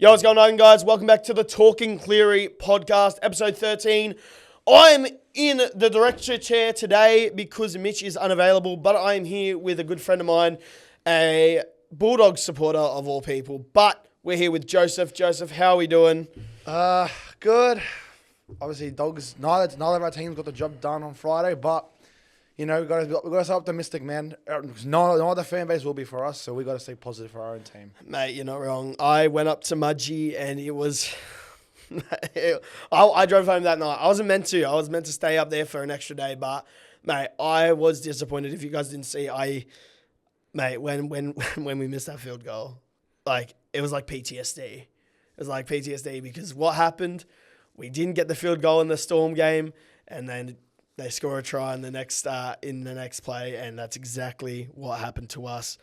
Yo, what's going on, guys? Welcome back to the Talking Cleary podcast, episode 13. I'm in the director chair today because Mitch is unavailable, but I am here with a good friend of mine, a Bulldogs supporter of all people. But we're here with Joseph. Joseph, how are we doing? Good. Obviously, Dogs. Neither of our teams got the job done on Friday, but you know we got to stay optimistic, man. No other fan base will be for us, so we got to stay positive for our own team. Mate, you're not wrong. I went up to Mudgee and it was... I drove home that night. I wasn't meant to. I was meant to stay up there for an extra day, but mate, I was disappointed. If you guys didn't see, when we missed that field goal, it was like PTSD. It was like PTSD because what happened? We didn't get the field goal in the Storm game, and then they score a try in the next play, and that's exactly what happened to us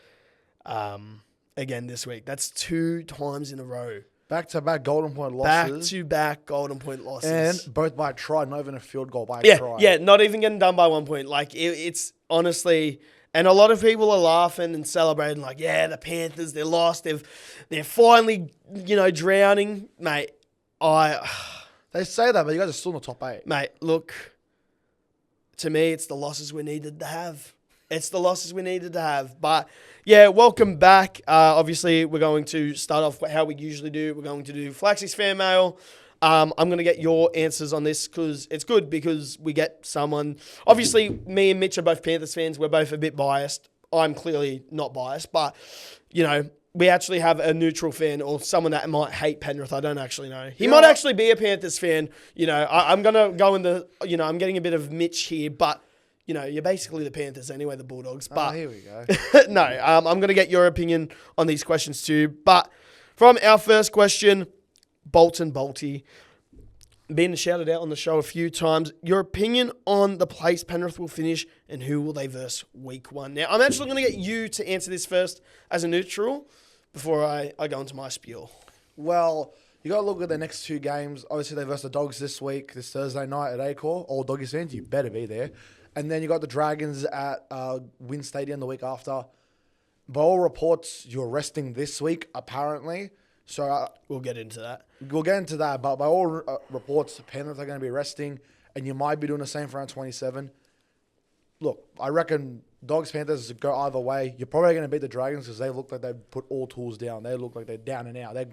again this week. That's 2 times in a row. Back-to-back golden point losses. Back-to-back golden point losses. And both by a try, not even a field goal by a try. Yeah, not even getting done by 1 point. It's honestly... And a lot of people are laughing and celebrating the Panthers, they're lost. They're finally, drowning. Mate, They say that, but you guys are still in the top 8. Mate, look, to me, it's the losses we needed to have. But, yeah, welcome back. Obviously, we're going to start off how we usually do. We're going to do Flaxxy's fan mail. I'm going to get your answers on this because it's good because we get someone. Obviously, me and Mitch are both Panthers fans. We're both a bit biased. I'm clearly not biased, but, we actually have a neutral fan or someone that might hate Penrith. I don't actually know. He might actually be a Panthers fan. I'm going to go in the, I'm getting a bit of Mitch here, but, you're basically the Panthers anyway, the Bulldogs. But here we go. No, I'm going to get your opinion on these questions too. But from our first question, Bolton Bolty, been shouted out on the show a few times. Your opinion on the place Penrith will finish and who will they verse week 1? Now, I'm actually going to get you to answer this first as a neutral before I go into my spiel. Well, you got to look at the next 2 games. Obviously, they verse the Dogs this Thursday night at Acor. All Doggies fans, you better be there. And then you got the Dragons at Wynn Stadium the week after. By all reports, you're resting this week, apparently. So we'll get into that. But by all reports, the Penrith are going to be resting, and you might be doing the same for round 27. Look, I reckon Dogs Panthers go either way. You're probably going to beat the Dragons because they look like they've put all tools down. They look like they're down and out. They're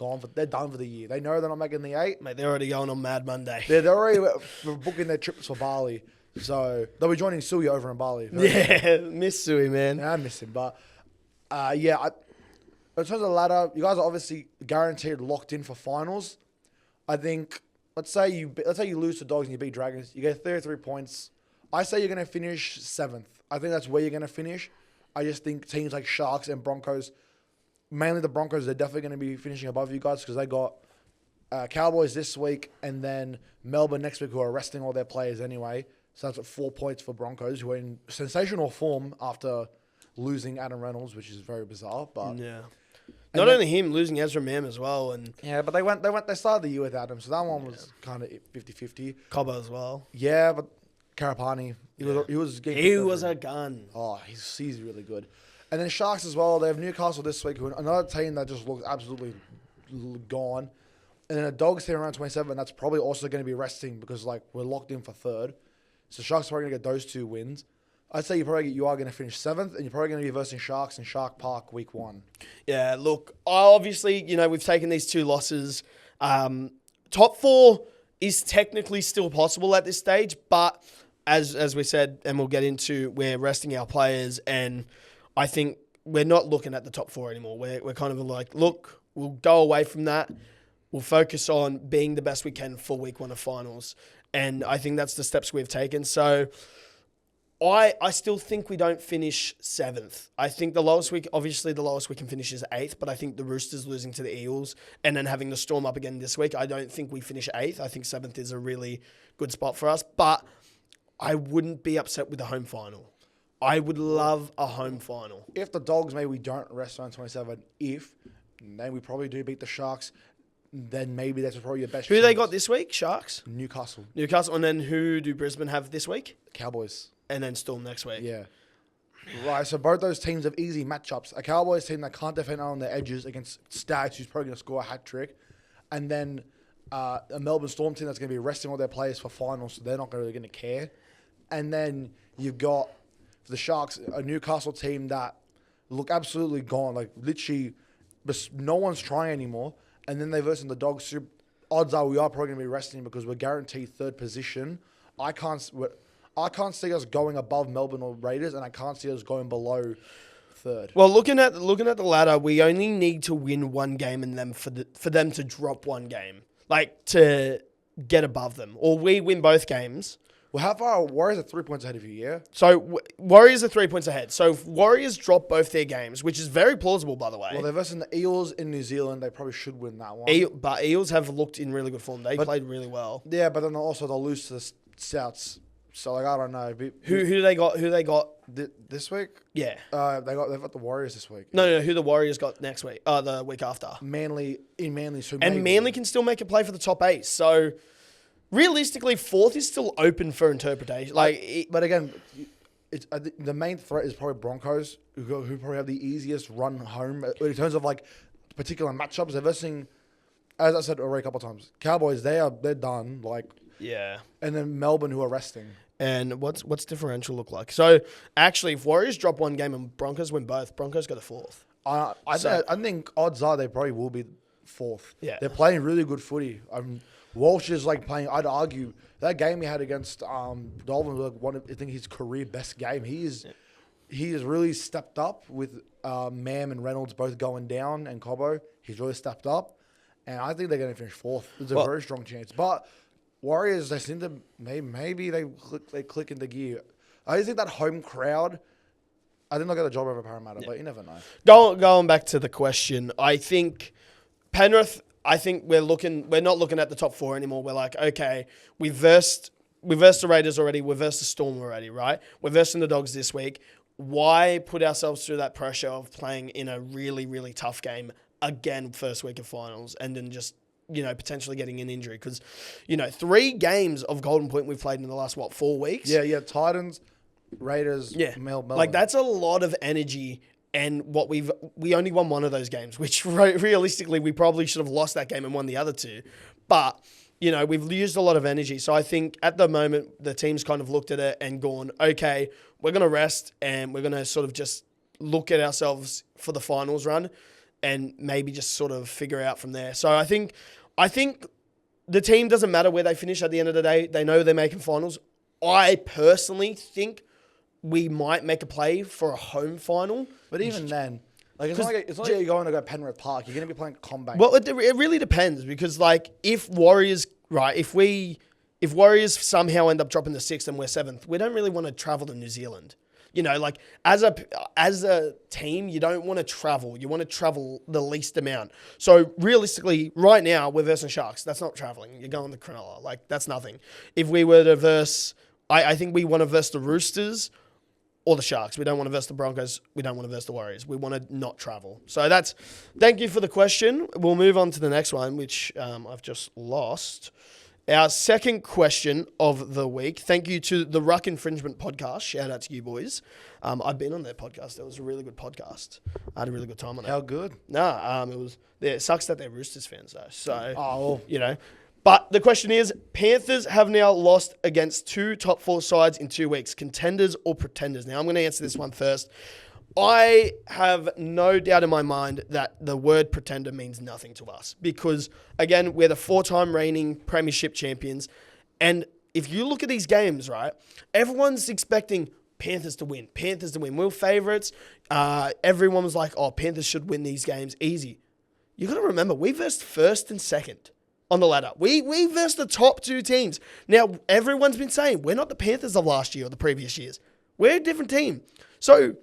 done for the year. They know they're not making the 8. Mate, they're already going on Mad Monday. They're already booking their trips for Bali. So they'll be joining Sui over in Bali. Miss Sui, man. Yeah, I miss him. But, in terms of the ladder, you guys are obviously guaranteed locked in for finals. I think, let's say you lose to Dogs and you beat Dragons, you get 33 points. I say you're going to finish 7th. I think that's where you're going to finish. I just think teams like Sharks and Broncos, mainly the Broncos, they're definitely going to be finishing above you guys because they got Cowboys this week and then Melbourne next week who are resting all their players anyway. So that's at 4 points for Broncos who are in sensational form after losing Adam Reynolds, which is very bizarre. But yeah. Not only him, losing Ezra Mam as well. But they started the year with Adam, so that one was kind of 50-50. Cobbo as well. Yeah, but Karapani, he was a gun. Oh, he's really good. And then Sharks as well, they have Newcastle this week, who another team that just looks absolutely gone. And then the Dogs team around 27, that's probably also going to be resting because we're locked in for 3rd. So Sharks are probably going to get those 2 wins. I'd say you are going to finish 7th, and you're probably going to be versing Sharks in Shark Park week 1. Yeah, look, obviously, we've taken these 2 losses. Top 4 is technically still possible at this stage, but as we said, and we'll get into, we're resting our players, and I think we're not looking at the top 4 anymore. We're kind of look, we'll go away from that. We'll focus on being the best we can for week 1 of finals, and I think that's the steps we've taken. So I still think we don't finish 7th. I think the lowest we can finish is 8th, but I think the Roosters losing to the Eels and then having the Storm up again this week, I don't think we finish 8th. I think 7th is a really good spot for us, but I wouldn't be upset with a home final. I would love a home final. If the Dogs, maybe we don't rest on 27, then we probably do beat the Sharks, then maybe that's probably your best Who chance. they got this week? Sharks? Newcastle, and then who do Brisbane have this week? Cowboys. And then Storm next week. Yeah. Right, so both those teams have easy matchups. A Cowboys team that can't defend on their edges against Stags, who's probably going to score a hat-trick. and then a Melbourne Storm team that's going to be resting all their players for finals, so they're not really going to care. And then you've got for the Sharks a Newcastle team that look absolutely gone, like literally, no one's trying anymore. And then they versus the Dogs. Odds are we are probably going to be resting because we're guaranteed third position. I can't see us going above Melbourne or Raiders, and I can't see us going below third. Well, looking at the ladder, we only need to win one game and then for them to drop one game, like to get above them, or we win both games. Well, how far are Warriors are 3 points ahead of you, yeah? So Warriors are 3 points ahead. So if Warriors drop both their games, which is very plausible, by the way. Well, they're versing the Eels in New Zealand. They probably should win that one. But Eels have looked in really good form. They played really well. Yeah, but then also they'll lose to the Souths. So like I don't know. Who they got? Who they got this week? Yeah. They've got the Warriors this week. No. Who the Warriors got next week? The week after. Manly. So and Manly can still make a play for the top 8. So realistically, fourth is still open for interpretation. But again, the main threat is probably Broncos, who probably have the easiest run home in terms of like particular matchups. They're versing, as I said already a couple of times, Cowboys. They're done. Yeah. And then Melbourne, who are resting. And what's differential look like? So actually, if Warriors drop one game and Broncos win both, Broncos go to fourth. I think odds are they probably will be fourth. Yeah. They're playing really good footy. Walsh is playing. I'd argue that game he had against Dolphins was I think his career best game. He has really stepped up with Mam and Reynolds both going down and Cobbo. He's really stepped up, and I think they're going to finish fourth. There's a very strong chance, but. Warriors, they seem to maybe they click into gear. I just think that home crowd. I think they'll get the job over Parramatta, but you never know. Going back to the question, I think Penrith. I think we're not looking at the top 4 anymore. We're like, okay, we versed the Raiders already. We versed the Storm already, right? We're versing the Dogs this week. Why put ourselves through that pressure of playing in a really, really tough game again, first week of finals, and then just potentially getting an injury? Because, 3 games of Golden Point we've played in the last, 4 weeks? Yeah, Titans, Raiders, Melbourne. That's a lot of energy, and we only won one of those games, which realistically we probably should have lost that game and won the other 2. But, we've used a lot of energy. So I think at the moment the team's kind of looked at it and gone, okay, we're going to rest and we're going to sort of just look at ourselves for the finals run and maybe just sort of figure out from there. So I think the team doesn't matter where they finish at the end of the day. They know they're making finals. I personally think we might make a play for a home final. But even then, it's not like you're going to go Penrith Park. You're going to be playing Combank. Well, it really depends because if Warriors, right, if Warriors somehow end up dropping to 6th and we're 7th, we don't really want to travel to New Zealand. As a team, you don't want to travel. You want to travel the least amount. So realistically, right now, we're versing Sharks. That's not traveling. You're going to Cronulla. That's nothing. If we were to verse, I think we want to verse the Roosters or the Sharks. We don't want to verse the Broncos. We don't want to verse the Warriors. We want to not travel. So thank you for the question. We'll move on to the next one, which I've just lost. Our second question of the week. Thank you to the Ruck Infringement Podcast. Shout out to you boys. I've been on their podcast. It was a really good podcast. I had a really good time on it. How good? It sucks that they're Roosters fans though. So, But the question is, Panthers have now lost against 2 top 4 sides in 2 weeks. Contenders or pretenders? Now, I'm going to answer this one first. I have no doubt in my mind that the word pretender means nothing to us because, again, we're the 4-time reigning premiership champions. And if you look at these games, right, everyone's expecting Panthers to win. We're favourites. Everyone was like, oh, Panthers should win these games. Easy. You got to remember, we versed 1st and 2nd on the ladder. We versed the top 2 teams. Now, everyone's been saying, we're not the Panthers of last year or the previous years. We're a different team. So,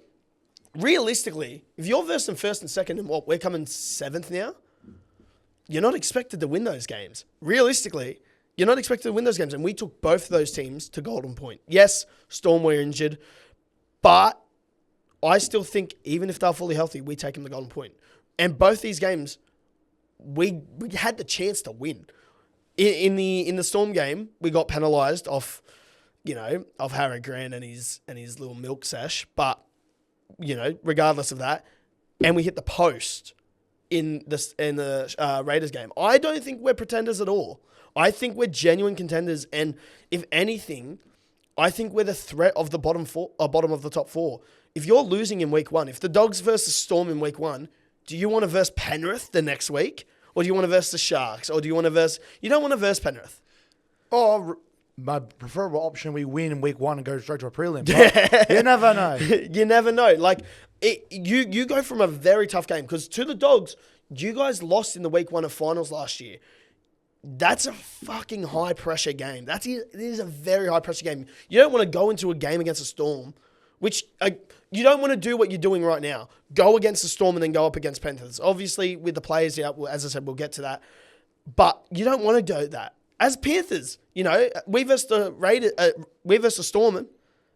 realistically, if you're versing 1st and 2nd and we're coming 7th now, you're not expected to win those games. Realistically, you're not expected to win those games. And we took both of those teams to Golden Point. Yes, Storm were injured, but I still think even if they're fully healthy, we take them to Golden Point. And both these games, we had the chance to win. In the Storm game, we got penalised off Harry Grant and his little milk sash, but regardless of that, and we hit the post in the Raiders game. I don't think we're pretenders at all. I think we're genuine contenders, and if anything, I think we're the threat of the bottom of the top 4. If you're losing in week 1, if the Dogs versus Storm in week 1, do you want to verse Penrith the next week? Or do you want to verse the Sharks? Or do you want to verse... You don't want to verse Penrith. Oh, my preferable option, we win in week 1 and go straight to a prelim. But you never know. You never know. Like, you go from a very tough game, because to the Dogs, you guys lost in the week 1 of finals last year. That's a fucking high-pressure game. It is a very high-pressure game. You don't want to go into a game against a Storm, which you don't want to do what you're doing right now. Go against the Storm and then go up against Panthers. Obviously, with the players out, as I said, we'll get to that. But you don't want to do that. As Panthers, we versus the Raiders, we versus the Storm, and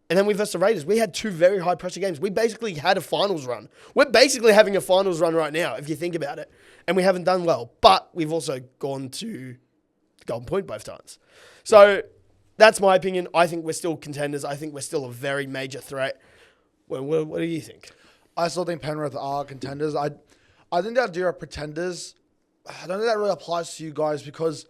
then we versus the Raiders. We had 2 very high-pressure games. We basically had a finals run. We're basically having a finals run right now, if you think about it. And we haven't done well. But we've also gone to the Golden Point both times. So that's my opinion. I think we're still contenders. I think we're still a very major threat. Well, what do you think? I still think Penrith are contenders. I think the idea of pretenders, I don't think that really applies to you guys, because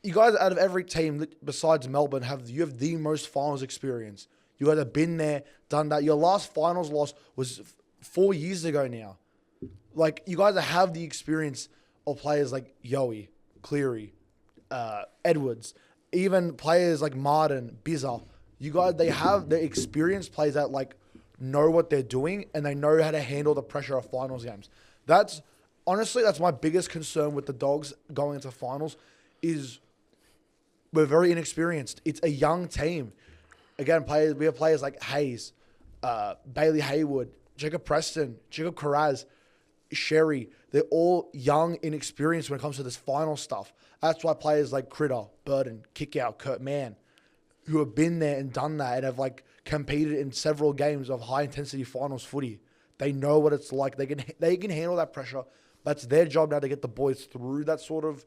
you guys, out of every team besides Melbourne, you have the most finals experience. You guys have been there, done that. Your last finals loss was 4 years ago now. Like, you guys have the experience of players like Joey, Cleary, Edwards, even players like Martin, Bizza. You guys, they have the experienced players that know what they're doing, and they know how to handle the pressure of finals games. Honestly, that's my biggest concern with the Dogs going into finals, is we're very inexperienced. It's a young team. Again, we have players like Hayes, Bailey Haywood, Jacob Preston, Jacob Carraz, Sherry. They're all young, inexperienced when it comes to this final stuff. That's why players like Critter, Burton, Kickout, Kurt Mann, who have been there and done that and have competed in several games of high-intensity finals footy. They know what it's like. They can handle that pressure. That's their job now, to get the boys through that sort of,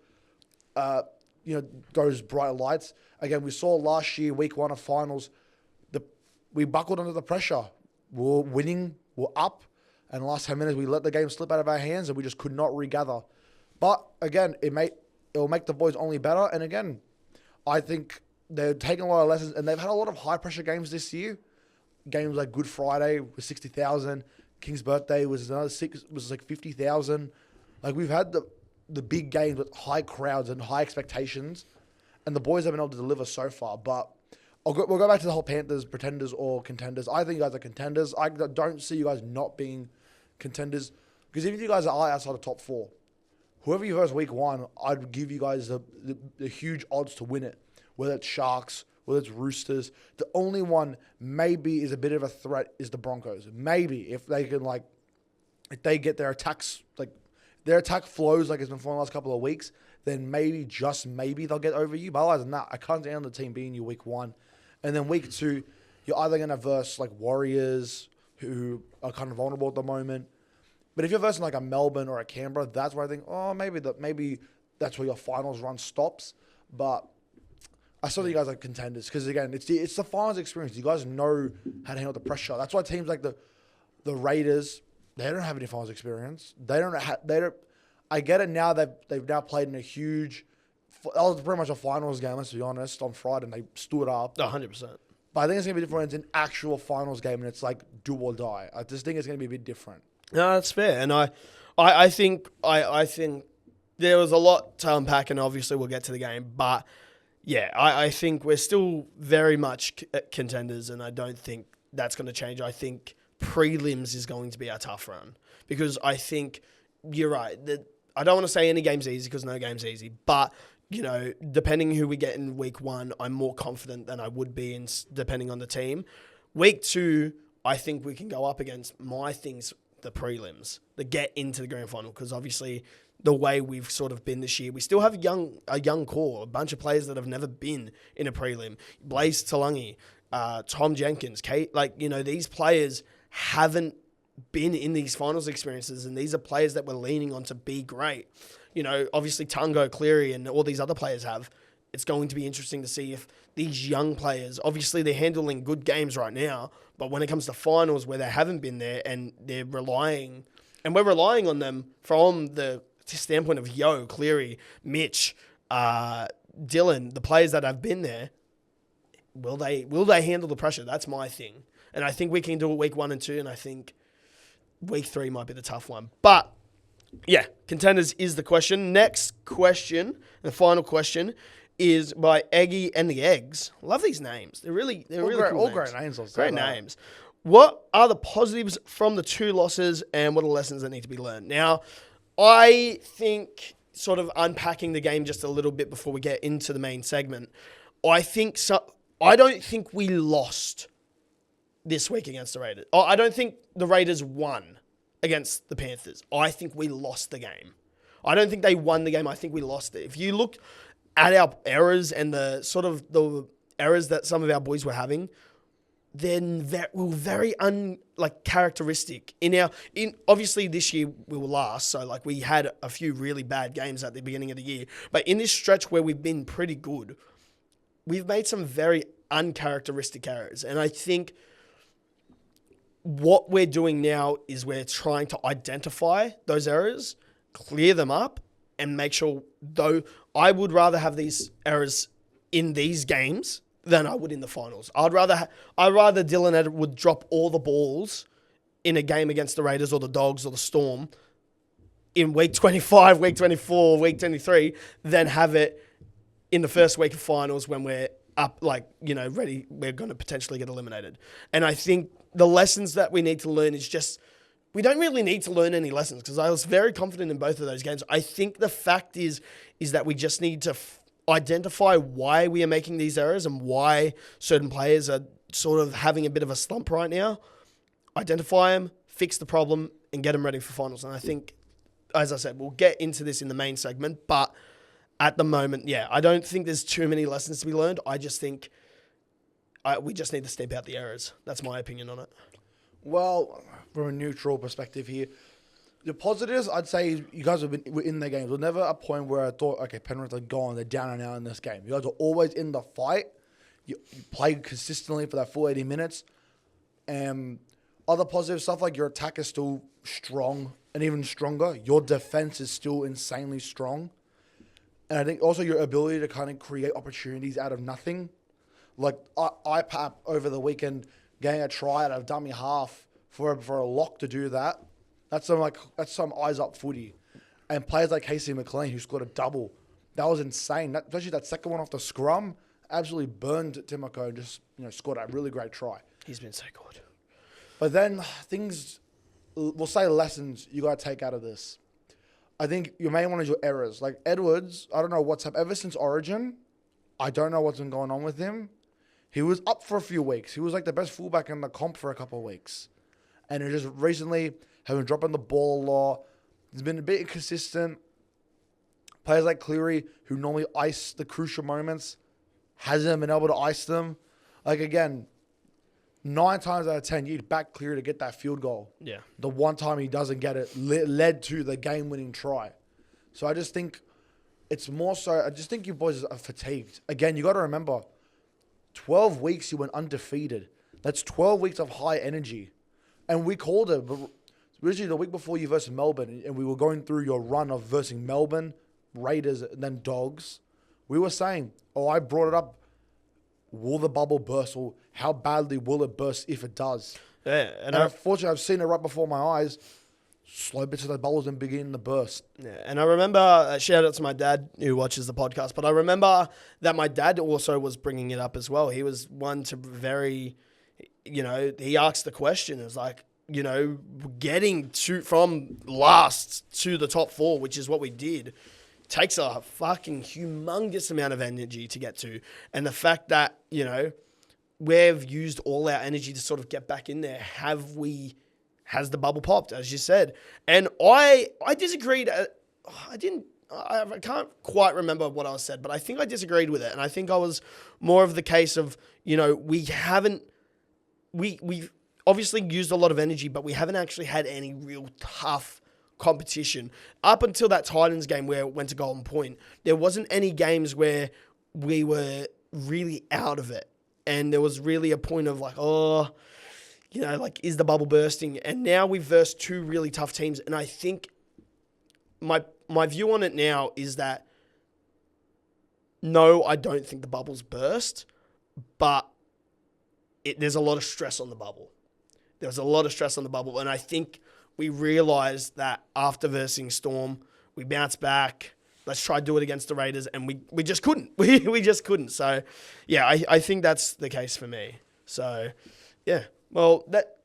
those bright lights. Again, we saw last year, week 1 of finals, we buckled under the pressure. We're winning, we're up, and the last 10 minutes we let the game slip out of our hands and we just could not regather. But again, it'll make the boys only better. And again, I think they're taking a lot of lessons, and they've had a lot of high-pressure games this year. Games like Good Friday was 60,000. King's Birthday was another 50,000. We've had the big games with high crowds and high expectations, and the boys have been able to deliver so far. But we'll go back to the whole Panthers, pretenders or contenders. I think you guys are contenders. I don't see you guys not being contenders, because even if you guys are outside of top 4, whoever you verse week 1, I'd give you guys the huge odds to win it. Whether it's Sharks, whether it's Roosters, the only one maybe is a bit of a threat is the Broncos. Maybe if they can if they get their attacks, their attack flows like it's been flowing the last couple of weeks, then maybe, just maybe, they'll get over you. But otherwise than that, I can't stand the team beating you week 1. And then week 2, you're either going to verse Warriors, who are kind of vulnerable at the moment. But if you're versing a Melbourne or a Canberra, that's where I think, maybe that's where your finals run stops. But I still think you guys are contenders, because again, it's the finals experience. You guys know how to handle the pressure. That's why teams like the Raiders, they don't have any finals experience. They don't. I get it now that they've now played in a huge. That was pretty much a finals game. Let's be honest. On Friday, and they stood up. 100%. But I think it's gonna be different. It's an actual finals game, and it's do or die. I just think it's gonna be a bit different. No, that's fair, and I think there was a lot to unpack, and obviously we'll get to the game, but. Yeah, I think we're still very much contenders, and I don't think that's going to change. I think prelims is going to be our tough run, because I think you're right. I don't want to say any game's easy, because no game's easy, but depending who we get in week 1, I'm more confident than I would be depending on the team. Week 2, I think we can go up against the prelims, the get into the grand final, because obviously the way we've sort of been this year, we still have a young core, a bunch of players that have never been in a prelim. Blaze Talangi, Tom Jenkins, Kate, these players haven't been in these finals experiences, and these are players that we're leaning on to be great. Obviously Tungo, Cleary, and all these other players have. It's going to be interesting to see if these young players, obviously they're handling good games right now, but when it comes to finals where they haven't been there and they're relying And we're relying on them from the standpoint of Yo, Cleary, Mitch, Dylan, the players that have been there. Will they handle the pressure? That's my thing. And I think we can do it week 1 and 2, and I think week 3 might be the tough one. But, yeah, contenders is the question. Next question, the final question, is by Eggy and the Eggs. Love these names. They're really cool all names. great names. Great names. What are the positives from the 2 losses, and what are the lessons that need to be learned? Now, I think sort of unpacking the game just a little bit before we get into the main segment, I don't think we lost this week against the Raiders. I don't think the Raiders won against the Panthers. I think we lost the game. I don't think they won the game. I think we lost it. If you look at our errors and the sort of the errors that some of our boys were having, then we were very characteristic in obviously this year we were last, so like we had a few really bad games at the beginning of the year, but in this stretch where we've been pretty good, we've made some very uncharacteristic errors. And I think what we're doing now is we're trying to identify those errors, clear them up, and make sure, though I would rather have these errors in these games than I would in the finals. I'd rather Dylan Edwards would drop all the balls in a game against the Raiders or the Dogs or the Storm in week 25, week 24, week 23 than have it in the first week of finals when we're up, ready, we're going to potentially get eliminated. And I think the lessons that we need to learn is just, we don't really need to learn any lessons because I was very confident in both of those games. I think the fact is that we just need to identify why we are making these errors and why certain players are sort of having a bit of a slump right now. Identify them, fix the problem, and get them ready for finals. And I think, as I said, we'll get into this in the main segment, but at the moment, yeah, I don't think there's too many lessons to be learned. I just think we just need to stamp out the errors. That's my opinion on it. Well, from a neutral perspective here, the positives, I'd say you guys were in their games. There was never a point where I thought, okay, Penrith are gone, they're down and out in this game. You guys are always in the fight. You played consistently for that full 80 minutes. Other positive stuff, like your attack is still strong and even stronger. Your defense is still insanely strong. And I think also your ability to kind of create opportunities out of nothing. Like IPAP over the weekend, getting a try out of dummy half for a lock to do that. That's some eyes up footy. And players like Casey McLean, who scored a double, that was insane. Especially that second one off the scrum, absolutely burned Timoko and just scored a really great try. He's been so good. But then we'll say lessons you got to take out of this. I think your main one is your errors. Like Edwards, I don't know what's happened. Ever since Origin, I don't know what's been going on with him. He was up for a few weeks. He was like the best fullback in the comp for a couple of weeks. And it just recently has been dropping the ball a lot. He's been a bit inconsistent. Players like Cleary, who normally ice the crucial moments, hasn't been able to ice them. Like, again, 9 times out of 10, you'd back Cleary to get that field goal. Yeah. The one time he doesn't get it led to the game-winning try. So I just think it's more so, I just think you boys are fatigued. Again, you got to remember, 12 weeks you went undefeated. That's 12 weeks of high energy. And we called it, but originally the week before you versus Melbourne, and we were going through your run of versus Melbourne, Raiders, and then Dogs. We were saying, I brought it up, will the bubble burst, or how badly will it burst if it does? Yeah, and unfortunately, I've seen it right before my eyes. Slow bits of the bubbles and begin to burst. Yeah, and I remember, shout out to my dad who watches the podcast, but I remember that my dad also was bringing it up as well. He was one to he asked the question, it was like, getting from last to the top 4, which is what we did, takes a fucking humongous amount of energy to get to. And the fact that, we've used all our energy to sort of get back in there, has the bubble popped, as you said? And I disagreed. I can't quite remember what I said, but I think I disagreed with it. And I think I was more of the case of, we've obviously used a lot of energy, but we haven't actually had any real tough competition. Up until that Titans game where it went to Golden Point, there wasn't any games where we were really out of it. And there was really a point of like, is the bubble bursting? And now we've versed two really tough teams. And I think my view on it now is that, no, I don't think the bubble's burst, but there's a lot of stress on the bubble. There's a lot of stress on the bubble. And I think we realized that after versing Storm, we bounced back. Let's try to do it against the Raiders. And we just couldn't. We just couldn't. So, yeah, I think that's the case for me. So, yeah. Well, that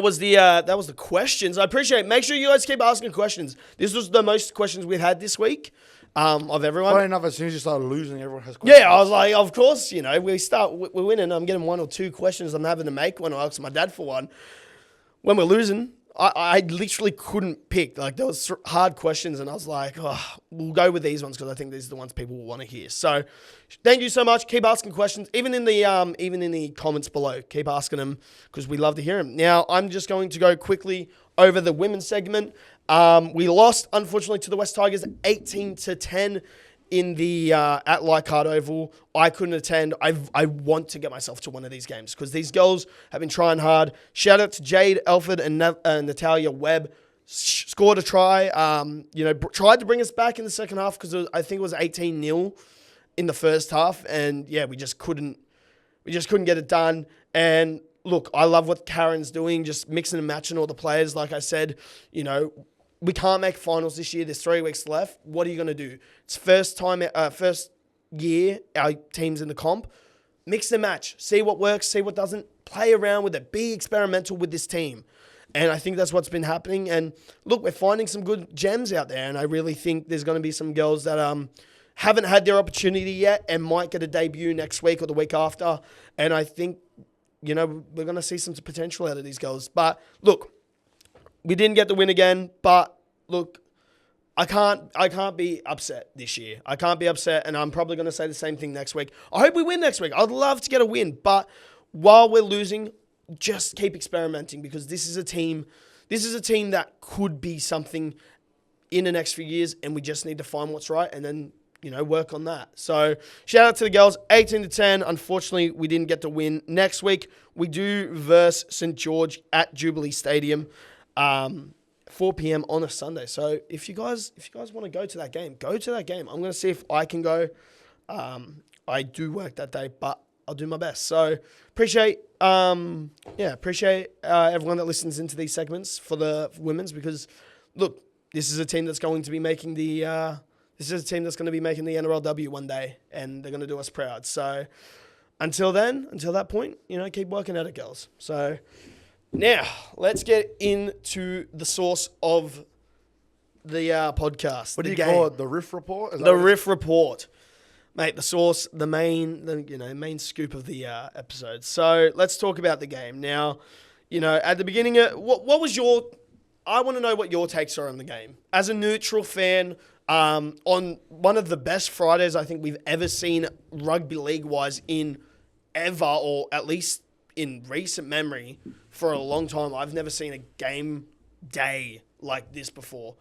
was the questions. I appreciate it. Make sure you guys keep asking questions. This was the most questions we've had this week of everyone. Funny enough, as soon as you started losing, everyone has questions. Yeah, I was like, of course, we're winning. I'm getting one or two questions I'm having to make when I ask my dad for one. When we're losing, I literally couldn't pick. Like, there was hard questions, and I was like, we'll go with these ones because I think these are the ones people will want to hear. So, thank you so much. Keep asking questions, even in the comments below. Keep asking them because we love to hear them. Now, I'm just going to go quickly over the women's segment. We lost, unfortunately, to the West Tigers 18-10 in the at Leichhardt Oval. I couldn't attend. I want to get myself to one of these games because these girls have been trying hard. Shout out to Jade Elford and Natalia Webb. Scored a try. Tried to bring us back in the second half because I think it was 18-0 in the first half, and yeah, we just couldn't get it done. And look, I love what Karen's doing, just mixing and matching all the players. Like I said, we can't make finals this year. There's 3 weeks left. What are you going to do? It's first year our team's in the comp. Mix and match. See what works, see what doesn't. Play around with it. Be experimental with this team. And I think that's what's been happening. And look, we're finding some good gems out there. And I really think there's going to be some girls that haven't had their opportunity yet and might get a debut next week or the week after. And I think, we're going to see some potential out of these girls. But look, we didn't get the win again, but look, I can't be upset this year. I can't be upset, and I'm probably going to say the same thing next week. I hope we win next week. I'd love to get a win, but while we're losing, just keep experimenting because this is a team that could be something in the next few years, and we just need to find what's right and then work on that. So shout out to the girls, 18-10. Unfortunately, we didn't get to win. Next week, we do verse St. George at Jubilee Stadium. 4 p.m. on a Sunday. So if you guys want to go to that game, go to that game. I'm going to see if I can go. I do work that day, but I'll do my best. So appreciate everyone that listens into these segments for the women's because look, this is a team that's going to be making the NRLW one day, and they're going to do us proud. So until that point, keep working at it, girls. So. Now, let's get into the source of the podcast. What do you call it? The Riff Report? The Riff Report. Mate, the source, the main scoop of the episode. So, let's talk about the game. Now, at the beginning, what was I want to know what your takes are on the game. As a neutral fan, on one of the best Fridays I think we've ever seen rugby league-wise in ever, or at least in recent memory, for a long time, I've never seen a game day like this before.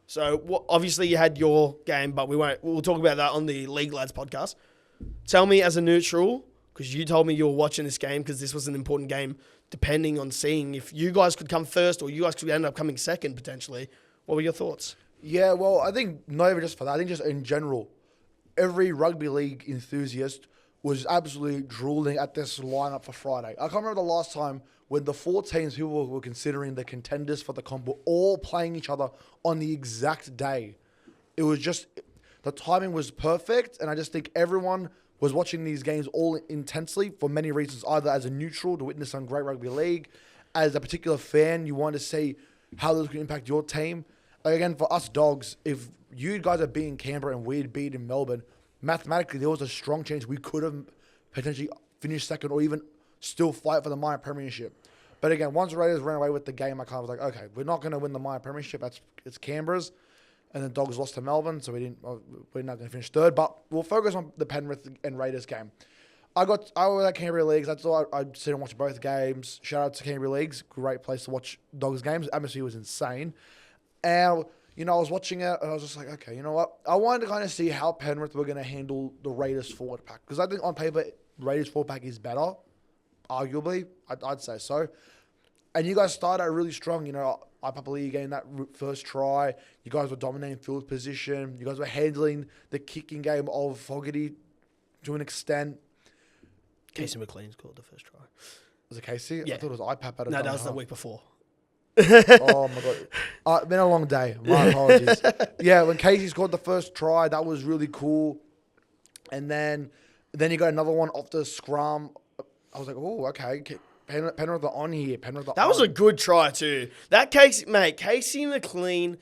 So obviously you had your game, but we'll talk about that on the League Lads podcast. Tell me as a neutral, because you told me you were watching this game because this was an important game, depending on seeing if you guys could come first or you guys could end up coming second potentially. What were your thoughts? Yeah, well, I think not even just for that. I think just in general, every rugby league enthusiast was absolutely drooling at this lineup for Friday. I can't remember the last time when the 4 teams people were considering the contenders for the comp were all playing each other on the exact day. It was just, the timing was perfect, and I just think everyone was watching these games all intensely for many reasons, either as a neutral to witness some great rugby league, as a particular fan, you wanted to see how this could impact your team. Like again, for us dogs, if you guys are beating Canberra and we'd beat in Melbourne, mathematically there was a strong chance we could have potentially finished second or even still fight for the minor premiership. But again, once the Raiders ran away with the game, I kind of was like, okay, we're not going to win the minor premiership. It's Canberra's. And the Dogs lost to Melbourne, so we're not going to finish third. But we'll focus on the Penrith and Raiders game. I was at Canberra Leagues. That's all. I sit and watch both games. Shout out to Canberra Leagues. Great place to watch Dogs games. Atmosphere was insane. And, I was watching it, and I was just like, okay, you know what? I wanted to kind of see how Penrith were going to handle the Raiders forward pack. Because I think on paper, Raiders forward pack is better. arguably. I'd say so. And you guys started out really strong. You know, I believe getting that first try. You guys were dominating field position. You guys were handling the kicking game of Fogarty to an extent. Casey McLean scored the first try. Was it Casey? Yeah. I thought it was IPAP. No, that was the week before. Oh my god, been a long day. My apologies. Yeah, when Casey scored the first try, that was really cool. And then you got another one off the scrum. I was like, oh, okay. Penrith are on here. That was a good try too. That Casey McLean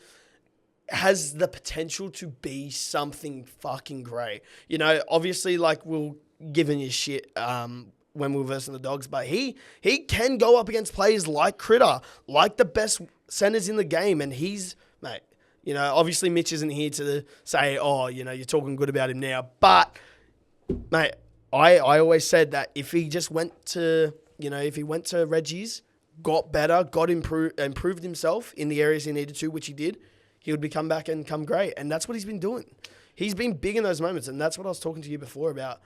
has the potential to be something fucking great. You know, obviously, like, we'll give him his shit when we were versing the Dogs, but he can go up against players like Critter, like the best centers in the game, and he's, mate, you know, obviously Mitch isn't here to say, oh, you know, you're talking good about him now, but, mate, I always said that if he just went to, you know, if he went to Reggie's, got better, improved himself in the areas he needed to, which he did, he would come back and come great, and that's what he's been doing. He's been big in those moments, and that's what I was talking to you before about,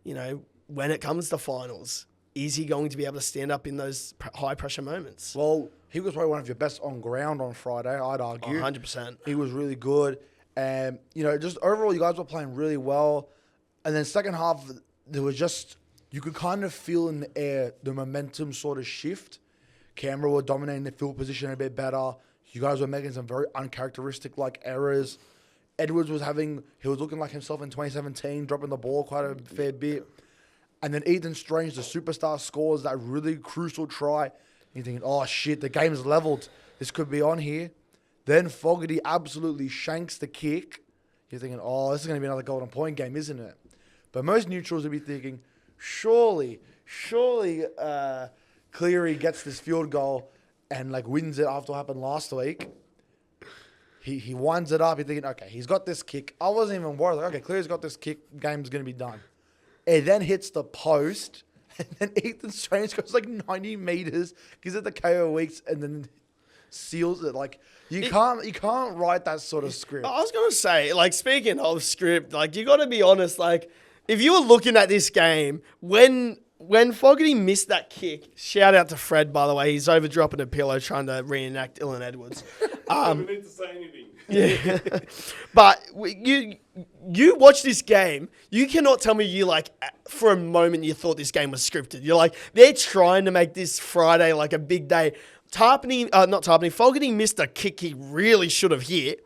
you know, when it comes to finals, is he going to be able to stand up in those high-pressure moments? Well, he was probably one of your best on ground on Friday, I'd argue. 100%. He was really good. And, you know, just overall, you guys were playing really well. And then second half, there was just, you could kind of feel in the air the momentum sort of shift. Canberra were dominating the field position a bit better. You guys were making some very uncharacteristic, like, errors. Edwards was looking like himself in 2017, dropping the ball quite a fair bit. And then Ethan Strange, the superstar, scores that really crucial try. You're thinking, oh, shit, the game's leveled. This could be on here. Then Fogarty absolutely shanks the kick. You're thinking, oh, this is going to be another golden point game, isn't it? But most neutrals would be thinking, surely Cleary gets this field goal and, like, wins it after what happened last week. He winds it up. You're thinking, okay, he's got this kick. I wasn't even worried. Like, okay, Cleary's got this kick. Game's going to be done. It then hits the post, and then Ethan Strange goes like 90 meters, gives it the KO Weeks, and then seals it. Like, you can't write that sort of script. I was gonna say, like, speaking of script, like, you got to be honest. Like, if you were looking at this game when Fogarty missed that kick, shout out to Fred, by the way. He's over dropping a pillow trying to reenact Dylan Edwards. Don't need to say anything. Yeah, but you watch this game. You cannot tell me you, like, for a moment you thought this game was scripted. You're like, they're trying to make this Friday like a big day. Fogarty missed a kick he really should have hit,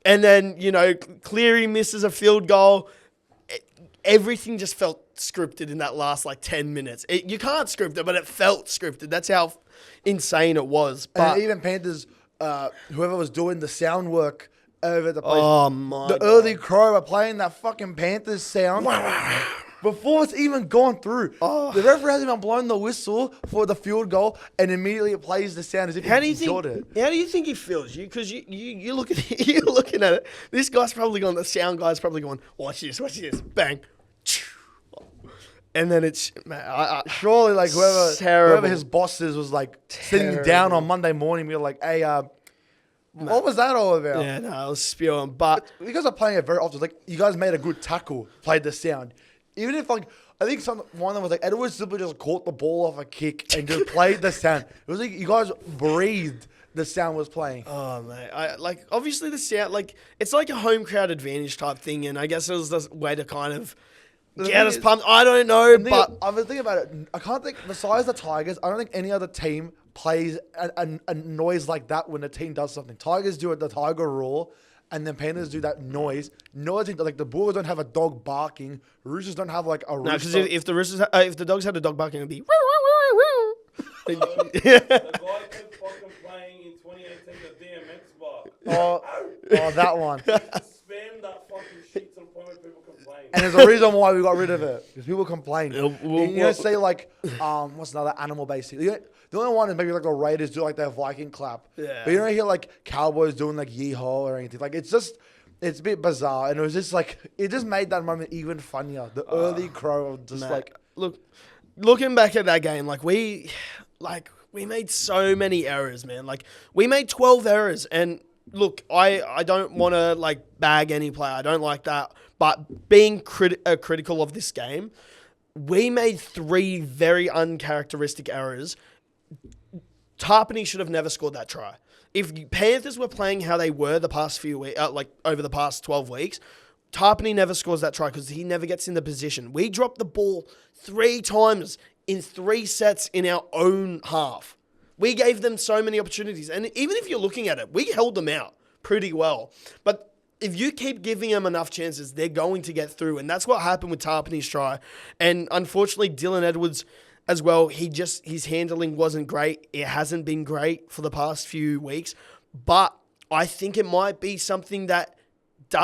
and then, you know, Cleary misses a field goal. Everything just felt scripted in that last, like, 10 minutes. You can't script it, but it felt scripted. That's how insane it was. But and even Panthers, whoever was doing the sound work over the place. Oh, my The God. early crow were playing that fucking Panthers sound before it's even gone through. Oh. The referee hasn't even blown the whistle for the field goal, and immediately it plays the sound as if How do he you got it. think? How do you think he feels? Because you look at you're looking at it. This guy's probably going. The sound guy's probably going. Watch this. Bang. And then it's, man, Surely, like, whoever Terrible. his boss is was like sitting down on Monday morning, we were like, "Hey, what was that all about?" Yeah, no, I was spewing. But You guys are playing it very often. Like, you guys made a good tackle, played the sound. Even if, like, I think one of them was like, Edwards simply just caught the ball off a kick and just played the sound. It was like you guys breathed the sound was playing. oh, mate, obviously the sound, like, it's like a home crowd advantage type thing, and I guess it was the way to kind of get us pumped. I don't know, but I've been thinking about it. I can't think, besides the Tigers, I don't think any other team plays a noise like that when a team does something. Tigers do it, the Tiger roar, and then Panthers do that noise. No other team, like the Bulls don't have a dog barking. Roosters don't have like a no, because rooster. if the Dogs had a dog barking, it'd be. The guy kept fucking playing in 2018 the DMX bar. Oh, that one. Spam that fucking shit to the point where people complain. And there's a reason why we got rid of it. Because people complain. Well, You know, say like, what's another animal based thing? The only one is maybe like the Raiders do like their Viking clap. Yeah. But you don't hear like Cowboys doing like yeehaw or anything. Like, it's a bit bizarre. And it was just like, it just made that moment even funnier. The early crow of just Mate, like, looking back at that game, we made so many errors, man. Like, we made 12 errors, and look, I don't want to, like, bag any player. I don't like that. But being critical of this game, we made 3 very uncharacteristic errors. Tarpany should have never scored that try. If Panthers were playing how they were the past few weeks, over the past 12 weeks, Tarpany never scores that try because he never gets in the position. We dropped the ball 3 times in 3 sets in our own half. We gave them so many opportunities. And even if you're looking at it, we held them out pretty well. But if you keep giving them enough chances, they're going to get through. And that's what happened with Tarpany's try. And unfortunately, Dylan Edwards as well, his handling wasn't great. It hasn't been great for the past few weeks. But I think it might be something that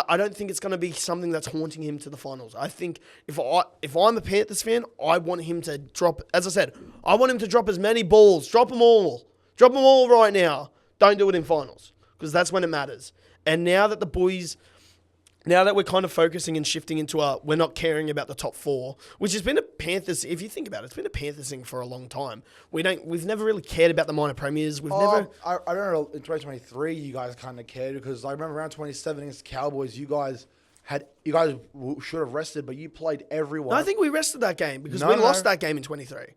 I don't think it's going to be something that's haunting him to the finals. I think if I'm a Panthers fan, I want him to drop, as I said, I want him to drop as many balls. Drop them all. Drop them all right now. Don't do it in finals because that's when it matters. And now that we're kind of focusing and shifting into we're not caring about the top 4, which has been a Panthers, if you think about it, it's been a Panthers thing for a long time. We've never really cared about the minor premiers. I don't know, in 2023 you guys kind of cared because I remember around 27 against the Cowboys, you guys should have rested, but you played everyone. No, I think we rested that game because we lost that game in 23.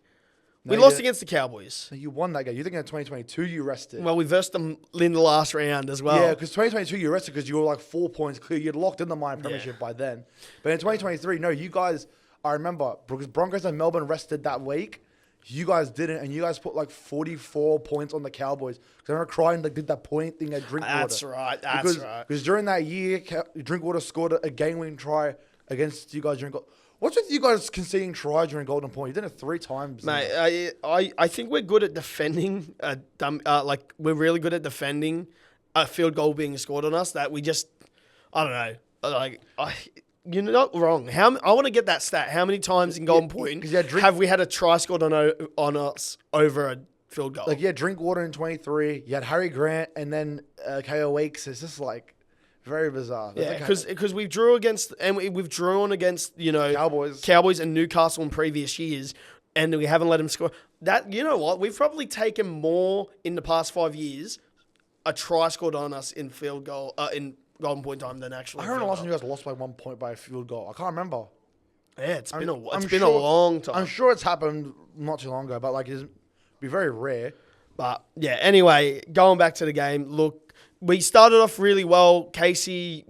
No, we lost against the Cowboys. You won that game. You think in 2022 you rested? Well, we versed them in the last round as well. Yeah, because 2022 you rested because you were like 4 points clear. You'd locked in the minor premiership by then. But in 2023, no, you guys, I remember, because Broncos and Melbourne rested that week. You guys didn't, and you guys put like 44 points on the Cowboys. Because I remember crying, did that point thing at Drinkwater. That's right. Because during that year, Drinkwater scored a game-winning try against you guys during. What's with you guys conceding tries during Golden Point? You did it 3 times. Mate, I think we're good at defending. We're really good at defending a field goal being scored on us. That we just, I don't know. You're not wrong. I want to get that stat. How many times in Golden Point have we had a try scored on us over a field goal? Like, Drinkwater in 23. You had Harry Grant and then KO Weeks. It's just like very bizarre. Yeah, because we've drawn against Cowboys and Newcastle in previous years, and we haven't let them score. That, you know what? We've probably taken more in the past 5 years a try scored on us in field goal in Golden Point time than actually. I remember the last time you guys lost by 1 point by a field goal. I can't remember. Yeah, it's been a long time. I'm sure it's happened not too long ago, but it'd be very rare. But yeah, anyway, going back to the game, look. We started off really well. Casey,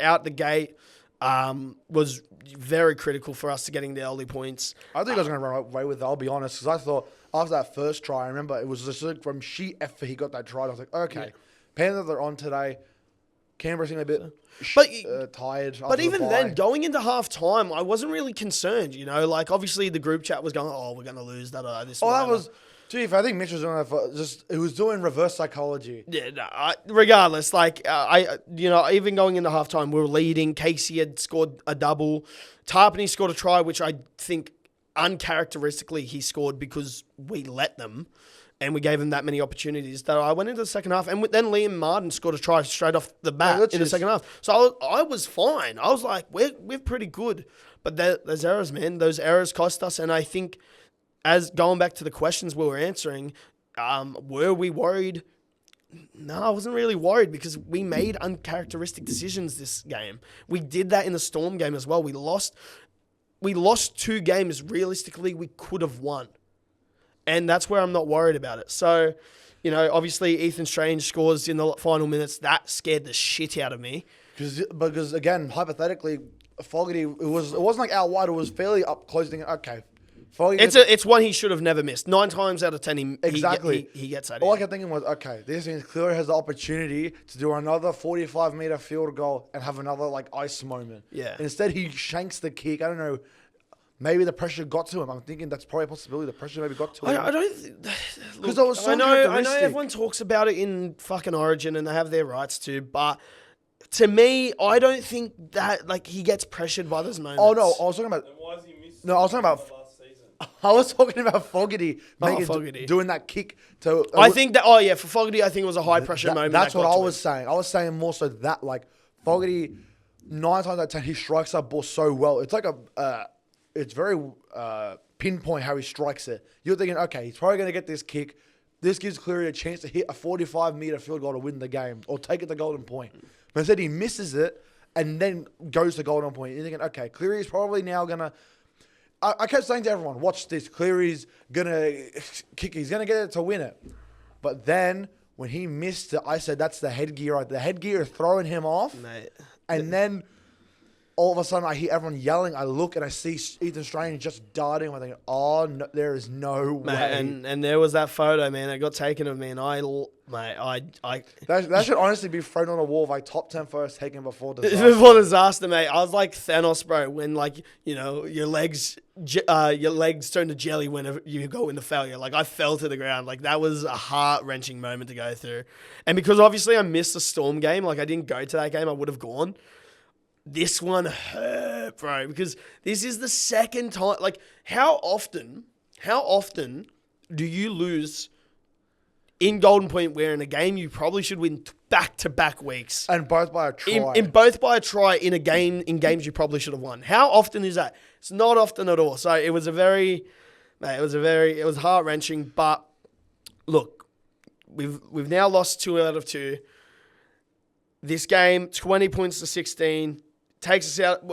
out the gate, was very critical for us to getting the early points. I think I was going to run away with it, I'll be honest, because I thought after that first try, I remember it was just from sheer effort he got that try. I was like, okay, Panthers are on today. Canberra seemed a bit tired. But even then, going into half time, I wasn't really concerned. Obviously the group chat was going, we're going to lose that. That was. I think Mitch was doing that for it was doing reverse psychology. Yeah, no, regardless, even going into halftime, we were leading. Casey had scored a double. Tarpany scored a try, which I think uncharacteristically he scored because we let them and we gave him that many opportunities. That I went into the second half, and then Liam Martin scored a try straight off the bat in the second half. So I was fine. I was like, we're pretty good. But those errors, man, those errors cost us, and I think. As going back to the questions we were answering, were we worried? No, I wasn't really worried because we made uncharacteristic decisions this game. We did that in the Storm game as well. We lost 2 games realistically we could have won. And that's where I'm not worried about it. So, obviously Ethan Strange scores in the final minutes. That scared the shit out of me. Because again, hypothetically, Fogarty, it wasn't like out wide. It was fairly up close. Thinking, okay. It's one he should have never missed. 9 times out of 10, he gets that. All I kept thinking was, okay, this means Cleary has the opportunity to do another 45-meter field goal and have another ice moment. Yeah. Instead, he shanks the kick. I don't know. Maybe the pressure got to him. I'm thinking that's probably a possibility. The pressure maybe got to him. I don't. Because I was so I know everyone talks about it in fucking Origin and they have their rights to, but. To me, I don't think that he gets pressured by those moments. Oh no, I was talking about. Then why is he missing? No, I was talking about. Last season? I was talking about Fogarty, doing that kick to. I think that. Oh yeah, for Fogarty, I think it was a high pressure moment. That's what I was saying. I was saying more so that Fogarty, 9 times out of 10, he strikes that ball so well. It's it's very pinpoint how he strikes it. You're thinking, okay, he's probably going to get this kick. This gives Cleary a chance to hit a 45-meter field goal to win the game or take it to Golden Point. But instead, he misses it and then goes to Golden Point. You're thinking, okay, Cleary is probably now going to... I kept saying to everyone, watch this. Cleary's going to kick. He's going to get it to win it. But then when he missed it, I said, that's the headgear. The headgear is throwing him off. Mate. And then all of a sudden, I hear everyone yelling. I look and I see Ethan Strange just darting. I'm thinking, oh, no, there is no way. And there was that photo, man. It got taken of me, and That should honestly be thrown on a wall of like top 10 first taken before disaster. Before disaster, mate. I was like Thanos, bro. When your legs turn to jelly whenever you go into failure. Like I fell to the ground. Like that was a heart-wrenching moment to go through. And because obviously I missed the Storm game, like I didn't go to that game, I would have gone. This one hurt, bro, because this is the second time. Like, how often do you lose in Golden Point where in a game you probably should win back-to-back weeks? And both by a try. In both by a try in games you probably should have won. How often is that? It's not often at all. So it was it was heart-wrenching. But look, we've now lost 2 out of 2. This game, 20 points to 16. Takes us out.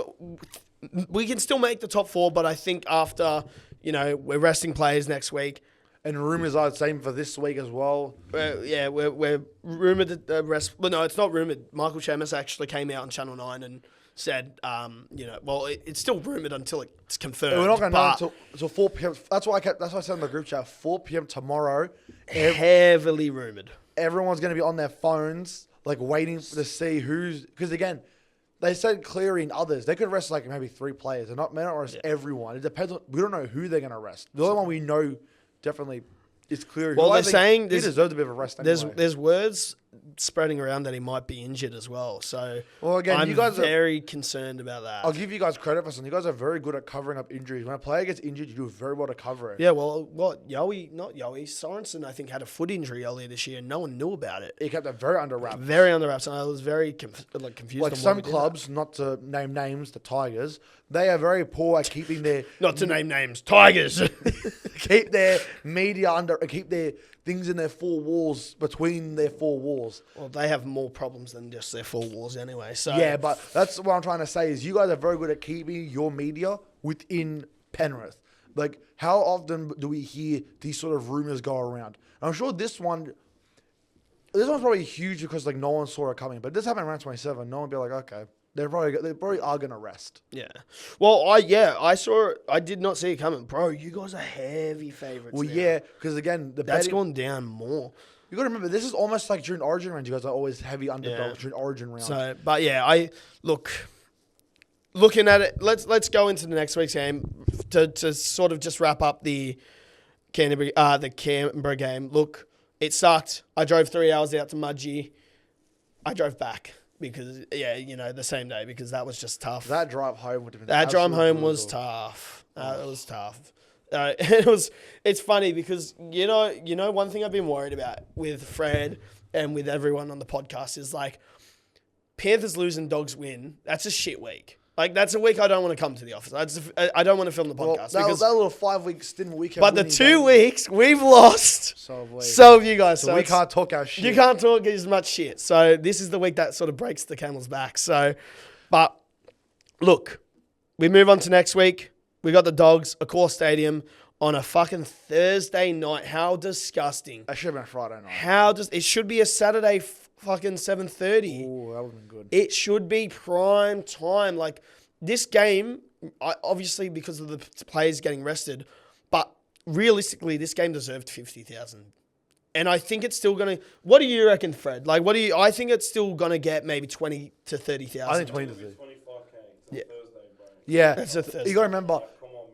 We can still make the top 4, but I think after, we're resting players next week. And rumours are the same for this week as well. We're rumoured to rest. Well, no, it's not rumoured. Michael Shemus actually came out on Channel 9 and said, it's still rumoured until it's confirmed. We're not going to know until 4 p.m. That's why I said in the group chat, 4 p.m. tomorrow. Heavily rumoured. Everyone's going to be on their phones, like waiting to see who's... Because again... They said Cleary and others. They could arrest like maybe 3 players. They may not arrest everyone. It depends on... We don't know who they're going to arrest. The only one we know definitely is Cleary. Well, they're saying... He deserves a bit of a rest anyway. There's words spreading around that he might be injured as well. So again, I'm very concerned about that. I'll give you guys credit for something. You guys are very good at covering up injuries. When a player gets injured, you do very well to cover it. Yeah, well, Sorensen, I think, had a foot injury earlier this year, and no one knew about it. He kept it very under wraps. Very under wraps, and I was very confused. Like some clubs, not to name names, the Tigers, they are very poor at keeping their... Not to name names, Tigers! keep their media under... Keep their things in their 4 walls, between their 4 walls. Well, they have more problems than just their 4 walls anyway, so... Yeah, but that's what I'm trying to say is you guys are very good at keeping your media within Penrith. Like, how often do we hear these sort of rumours go around? And I'm sure this one's probably huge because like no one saw it coming. But this happened around 27. No one would be like, okay, they probably are going to rest. Yeah. Well, I saw it. I did not see it coming. Bro, you guys are heavy favourites. Well, now. yeah, because again, that's gone down more. You got to remember, this is almost like during Origin rounds. You guys are always heavy underdogs during Origin rounds. So, but yeah, looking at it, let's go into the next week's game to sort of just wrap up the Canberra game. Look, it sucked. I drove 3 hours out to Mudgee. I drove back because the same day because that was just tough. That drive home would have been that drive home was tough. It was tough. It's funny because one thing I've been worried about with Fred and with everyone on the podcast is like Panthers lose and Dogs win. That's a shit week. Like that's a week I don't want to come to the office. I don't want to film the podcast. Well, that little 5-week stint weekend. But the 2 weeks we've lost. So have you guys. So we can't talk our shit. You can't talk as much shit. So this is the week that sort of breaks the camel's back. So, but look, we move on to next week. We got the Dogs, Accor Stadium, on a fucking Thursday night. How disgusting. That should have been a Friday night. It should be a Saturday fucking 7:30. Oh, that would have been good. It should be prime time. Like, this game, obviously because of the players getting rested, but realistically, this game deserved 50,000. And I think it's still going to... What do you reckon, Fred? I think it's still going to get maybe 20 to 30,000. I think 20 to 30. 25K. It's Yeah. Thursday, bro. Yeah. That's a Thursday. You got to remember,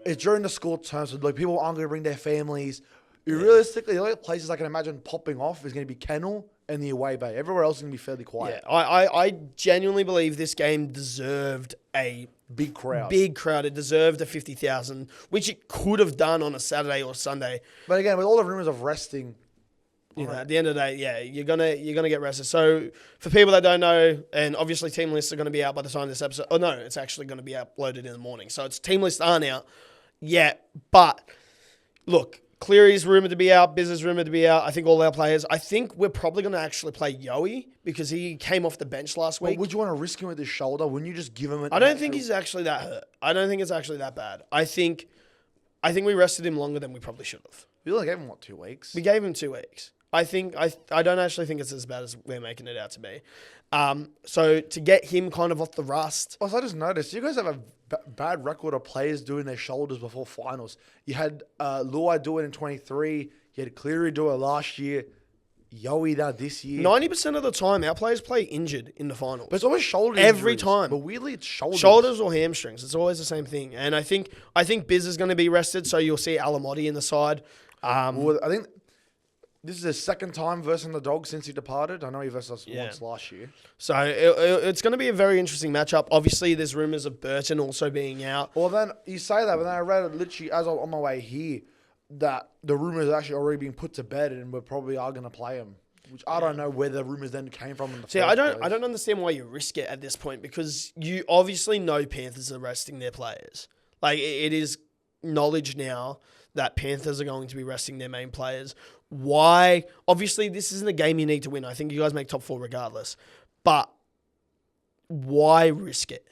it's during the school term, so like people aren't going to bring their families. Realistically, the only places I can imagine popping off is going to be Kennel and the away bay. Everywhere else is going to be fairly quiet. Yeah, I genuinely believe this game deserved a big crowd. It deserved a 50,000, which it could have done on a Saturday or Sunday. But again, with all the rumors of resting, at the end of the day, yeah, you're gonna get rested. So for people that don't know, and obviously team lists are going to be out by the time this episode. Oh no, it's actually going to be uploaded in the morning. So it's team lists aren't out yet. But look. Cleary's rumoured to be out. Biz is rumoured to be out. I think all our players. I think we're probably going to actually play Joey because he came off the bench last week. But would you want to risk him with his shoulder? Wouldn't you just give him I don't think he's actually that hurt. I don't think it's actually that bad. I think I think we rested him longer than we probably should have. We only gave him, 2 weeks? We gave him 2 weeks. I don't actually think it's as bad as we're making it out to be. So to get him kind of off the rust. Also, I just noticed you guys have a bad record of players doing their shoulders before finals. You had Luai do it in 23. You had Cleary do it last year. Joey now this year. 90% of the time, our players play injured in the finals. But it's always shoulder Every injuries. time. But weirdly, it's shoulders. Shoulders or hamstrings. It's always the same thing. And I think Biz is going to be rested, so you'll see Alamotti in the side. Well, I think this is his second time versing the Dogs since he departed. I know he versed us once last year. So it's going to be a very interesting matchup. Obviously, there's rumours of Burton also being out. Well, then you say that, but then I read it literally as I was on my way here that the rumours are actually already being put to bed and we probably are going to play him. Which I don't know where the rumours then came from. In the See, first I don't place. understand why you risk it at this point because you obviously know Panthers are resting their players. Like it is knowledge now that Panthers are going to be resting their main players. Why? Obviously, this isn't a game you need to win. I think you guys make top 4 regardless. But why risk it?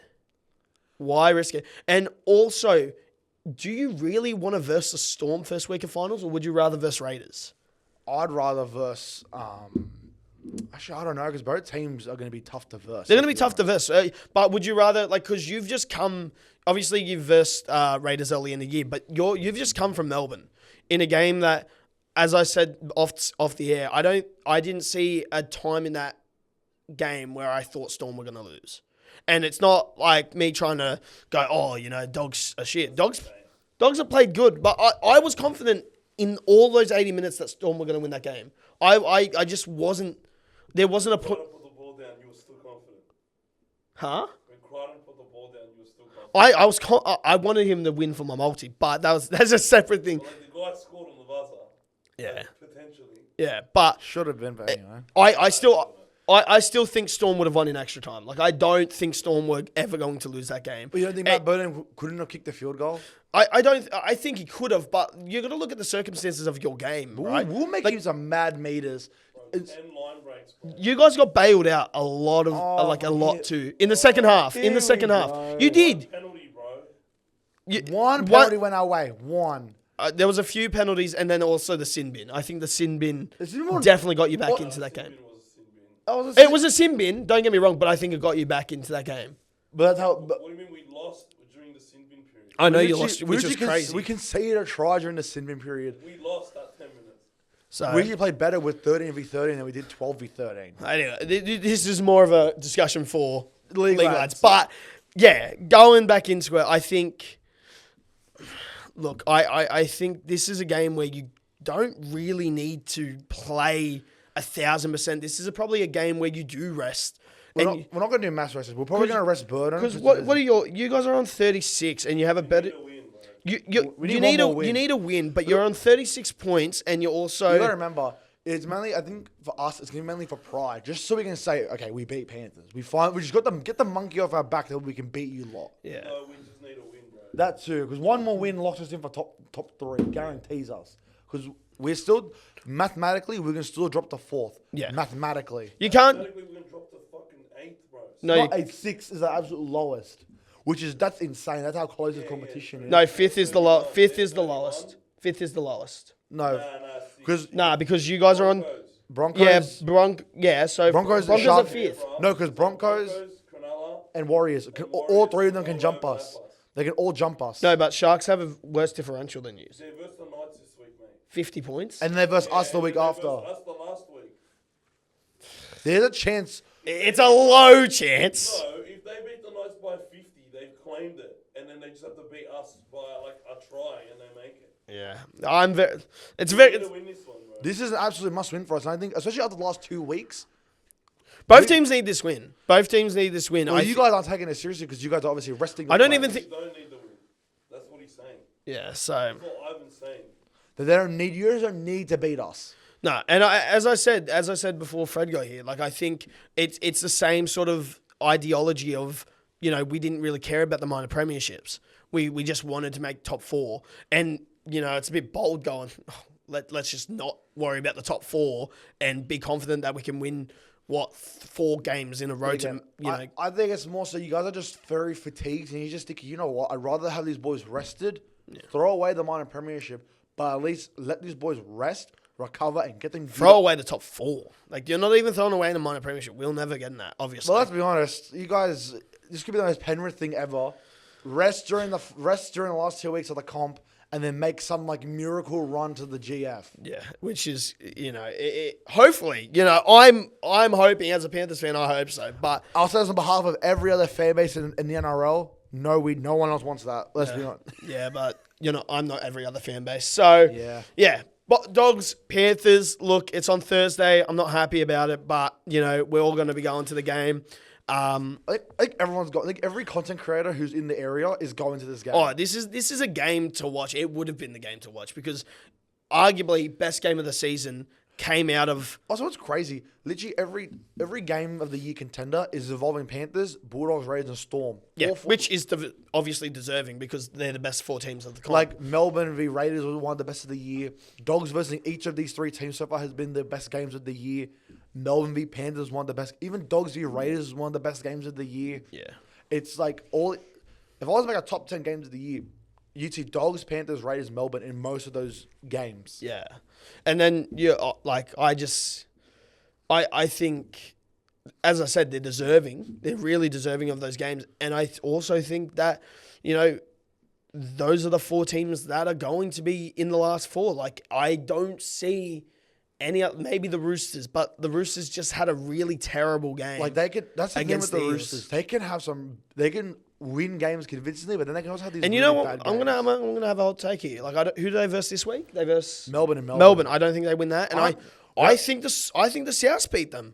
Why risk it? And also, do you really want to verse the Storm first week of finals, or would you rather verse Raiders? I'd rather verse. Actually, I don't know because both teams are going to be tough to verse. They're going to be tough to verse. But would you rather, because you've just come, obviously you've versed Raiders early in the year, but you've just come from Melbourne in a game that, as I said off the air, I didn't see a time in that game where I thought Storm were going to lose. And it's not like me trying to go, Dogs are shit. Dogs have played good, but I was confident in all those 80 minutes that Storm were going to win that game. I just wasn't. There wasn't a When Crichton put the ball down, you were still confident. Huh? When Crichton put the ball down, you were still confident. I wanted him to win for my multi, but that's a separate thing. Well, like the guy scored on the buzzer. Yeah. Potentially. Yeah, but Should have been, but anyway. I still think Storm would have won in extra time. Like I don't think Storm were ever going to lose that game. But you don't think Matt Burton couldn't have kicked the field goal? I think he could have, but you got to look at the circumstances of your game, right? We'll make you some mad meters. Bro, 10 line breaks, bro. You guys got bailed out a lot of too in the second half. In the second half, you did. Penalty, bro. One penalty went our way. One. There was a few penalties, and then also the sin bin. I think the sin bin sin bin- definitely got you back into that game. It was a sin bin. It was a sin bin. Don't get me wrong, but I think it got you back into that game. But that's how. But What do you mean we lost during the sin bin period? I know you literally- lost, which was crazy. We conceded a try during the sin bin period. We lost that 10 minutes. So We usually played better with 13v13 than we did 12v13. anyway, this is more of a discussion for League league lads. lads. But yeah, going back into it, I think. Look, I think this is a game where you don't really need to play 1,000%. This is probably a game where you do rest. We're And not going to do mass restes. We're probably going to rest Burton. because what are you guys are on 36 and you have a better. To win, bro. We need one more win. You need a win, but you're on 36 points and you're also. You got to remember, it's mainly, I think, for us, it's going to be mainly for pride. Just so we can say, okay, we beat Panthers. We just got them, get the monkey off our back that we can beat you lot. Yeah. No, we just need a win, bro. That too, because one more win locks us in for top 3, guarantees us. Because we're still, mathematically, we're going to still drop to 4th. Yeah. Mathematically. You can't. Technically, we're going to drop to fucking 8th, bro. No, Not 8-6 is the absolute lowest. That's insane. That's how close this competition is. No, fifth is the lowest. Fifth is the lowest. Fifth is the lowest. No. Because Because you guys are on. Broncos. So Broncos are Sharp- fifth. No, because Broncos Cronulla, and Warriors, all 3 of them can jump all us. bypass. They can all jump us. No, but Sharks have a worse differential than you. They versed the Knights this week, mate. 50 points. And they versus us the week They after. versed us the last week. There's a chance. It's a low chance. So, if they beat the Knights by 50, they've claimed it. And then they just have to beat us by like a try and they make it. Yeah, I'm very. It's We very. need to win this one, bro. This is an absolute must win for us. And I think, especially after the last 2 weeks. Both teams need this win. Both teams need this win. Well, you guys aren't taking it seriously because you guys are obviously resting. I don't your even players. think. You don't need the win. That's what he's saying. Yeah. So That's what Ivan's saying. That they don't need. You guys don't need to beat us. no, and as I said before, Fred got here. Like I think it's the same sort of ideology of we didn't really care about the minor premierships. We just wanted to make top 4, and it's a bit bold going. Let's just not worry about the top 4 and be confident that we can win 4 games in a row to, I think it's more so you guys are just very fatigued and you just think, you know what, I'd rather have these boys rested, throw away the minor premiership, but at least let these boys rest, recover, and get them... Throw away the top 4. Like, you're not even throwing away in the minor premiership. We'll never get in that, obviously. But let's be honest, you guys, this could be the most Penrith thing ever. Rest during the last 2 weeks of the comp, and then make some like miracle run to the GF. Yeah, which is, hopefully, I'm hoping as a Panthers fan, I hope so. But I'll say this on behalf of every other fan base in the NRL. No one else wants that. Let's be honest. Yeah, but I'm not every other fan base. So yeah. But Dogs, Panthers, look, it's on Thursday. I'm not happy about it, but we're all going to be going to the game. I think everyone's got. Like every content creator who's in the area is going to this game. Oh, this is a game to watch. It would have been the game to watch because arguably best game of the season came out of. Also, what's crazy? Literally every game of the year contender is involving Panthers, Bulldogs, Raiders, and Storm. Yeah, which is obviously deserving because they're the best 4 teams of the comp. Like Melbourne v Raiders was one of the best of the year. Dogs versus each of these 3 teams so far has been the best games of the year. Melbourne v Panthers one of the best. Even Dogs v Raiders is one of the best games of the year. Yeah, it's like all. If I was to make a top 10 games of the year, you'd see Dogs, Panthers, Raiders, Melbourne in most of those games. Yeah, and then I think, as I said, they're deserving. They're really deserving of those games, and I also think that those are the 4 teams that are going to be in the last 4. Like I don't see. Maybe the Roosters, but the Roosters just had a really terrible game. Like they could. That's the thing with the Eels. Roosters. They can have some. They can win games convincingly, but then they can also have these. And really you know bad what? I'm gonna have a hot take here. Like, who do they verse this week? They verse Melbourne and Melbourne. I don't think they win that, and I think the Souths beat them.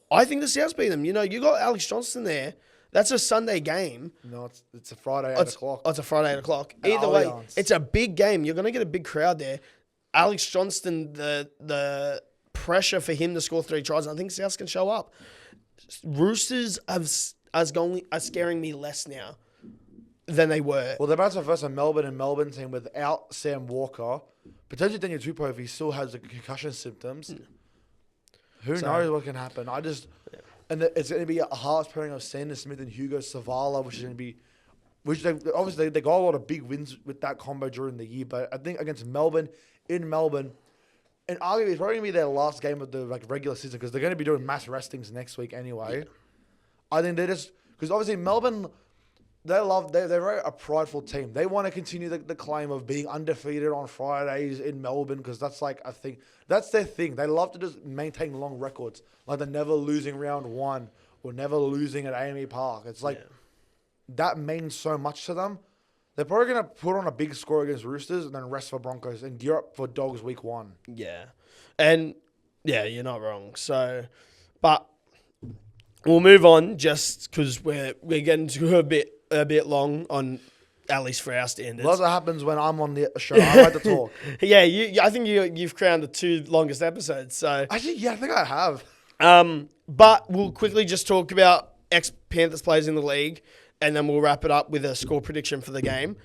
I think the Souths beat them. You got Alex Johnston there. That's a Sunday game. No, it's a Friday 8 o'clock. It's a Friday 8 o'clock. Either way, it's a big game. You're gonna get a big crowd there. Alex Johnston, the pressure for him to score 3 tries. I think Souths can show up. Roosters are scaring me less now than they were. Well, they're about to versus a Melbourne team without Sam Walker. Potentially Daniel Tupou if he still has the concussion symptoms. Who knows what can happen? And it's going to be a hard pairing of Sanders Smith and Hugo Savala, which is going to be, obviously they got a lot of big wins with that combo during the year. But I think against Melbourne, in Melbourne, and arguably it's probably going to be their last game of the regular season because they're going to be doing mass restings next week anyway. Yeah. I think because obviously Melbourne, they're very a prideful team. They want to continue the claim of being undefeated on Fridays in Melbourne because that's like a thing. That's their thing. They love to just maintain long records. Like they're never losing round 1 or never losing at AME Park. It's like that means so much to them. They're probably going to put on a big score against Roosters and then rest for Broncos and gear up for Dogs week 1. Yeah. And, yeah, you're not wrong. So, but we'll move on just because we're getting to a bit long on, at least for our standards. Well, that's what happens when I'm on the show. I like to talk. Yeah, I think you've crowned the 2 longest episodes. So actually, yeah, I think I have. But we'll quickly just talk about ex-Panthers players in the league. And then we'll wrap it up with a score prediction for the game.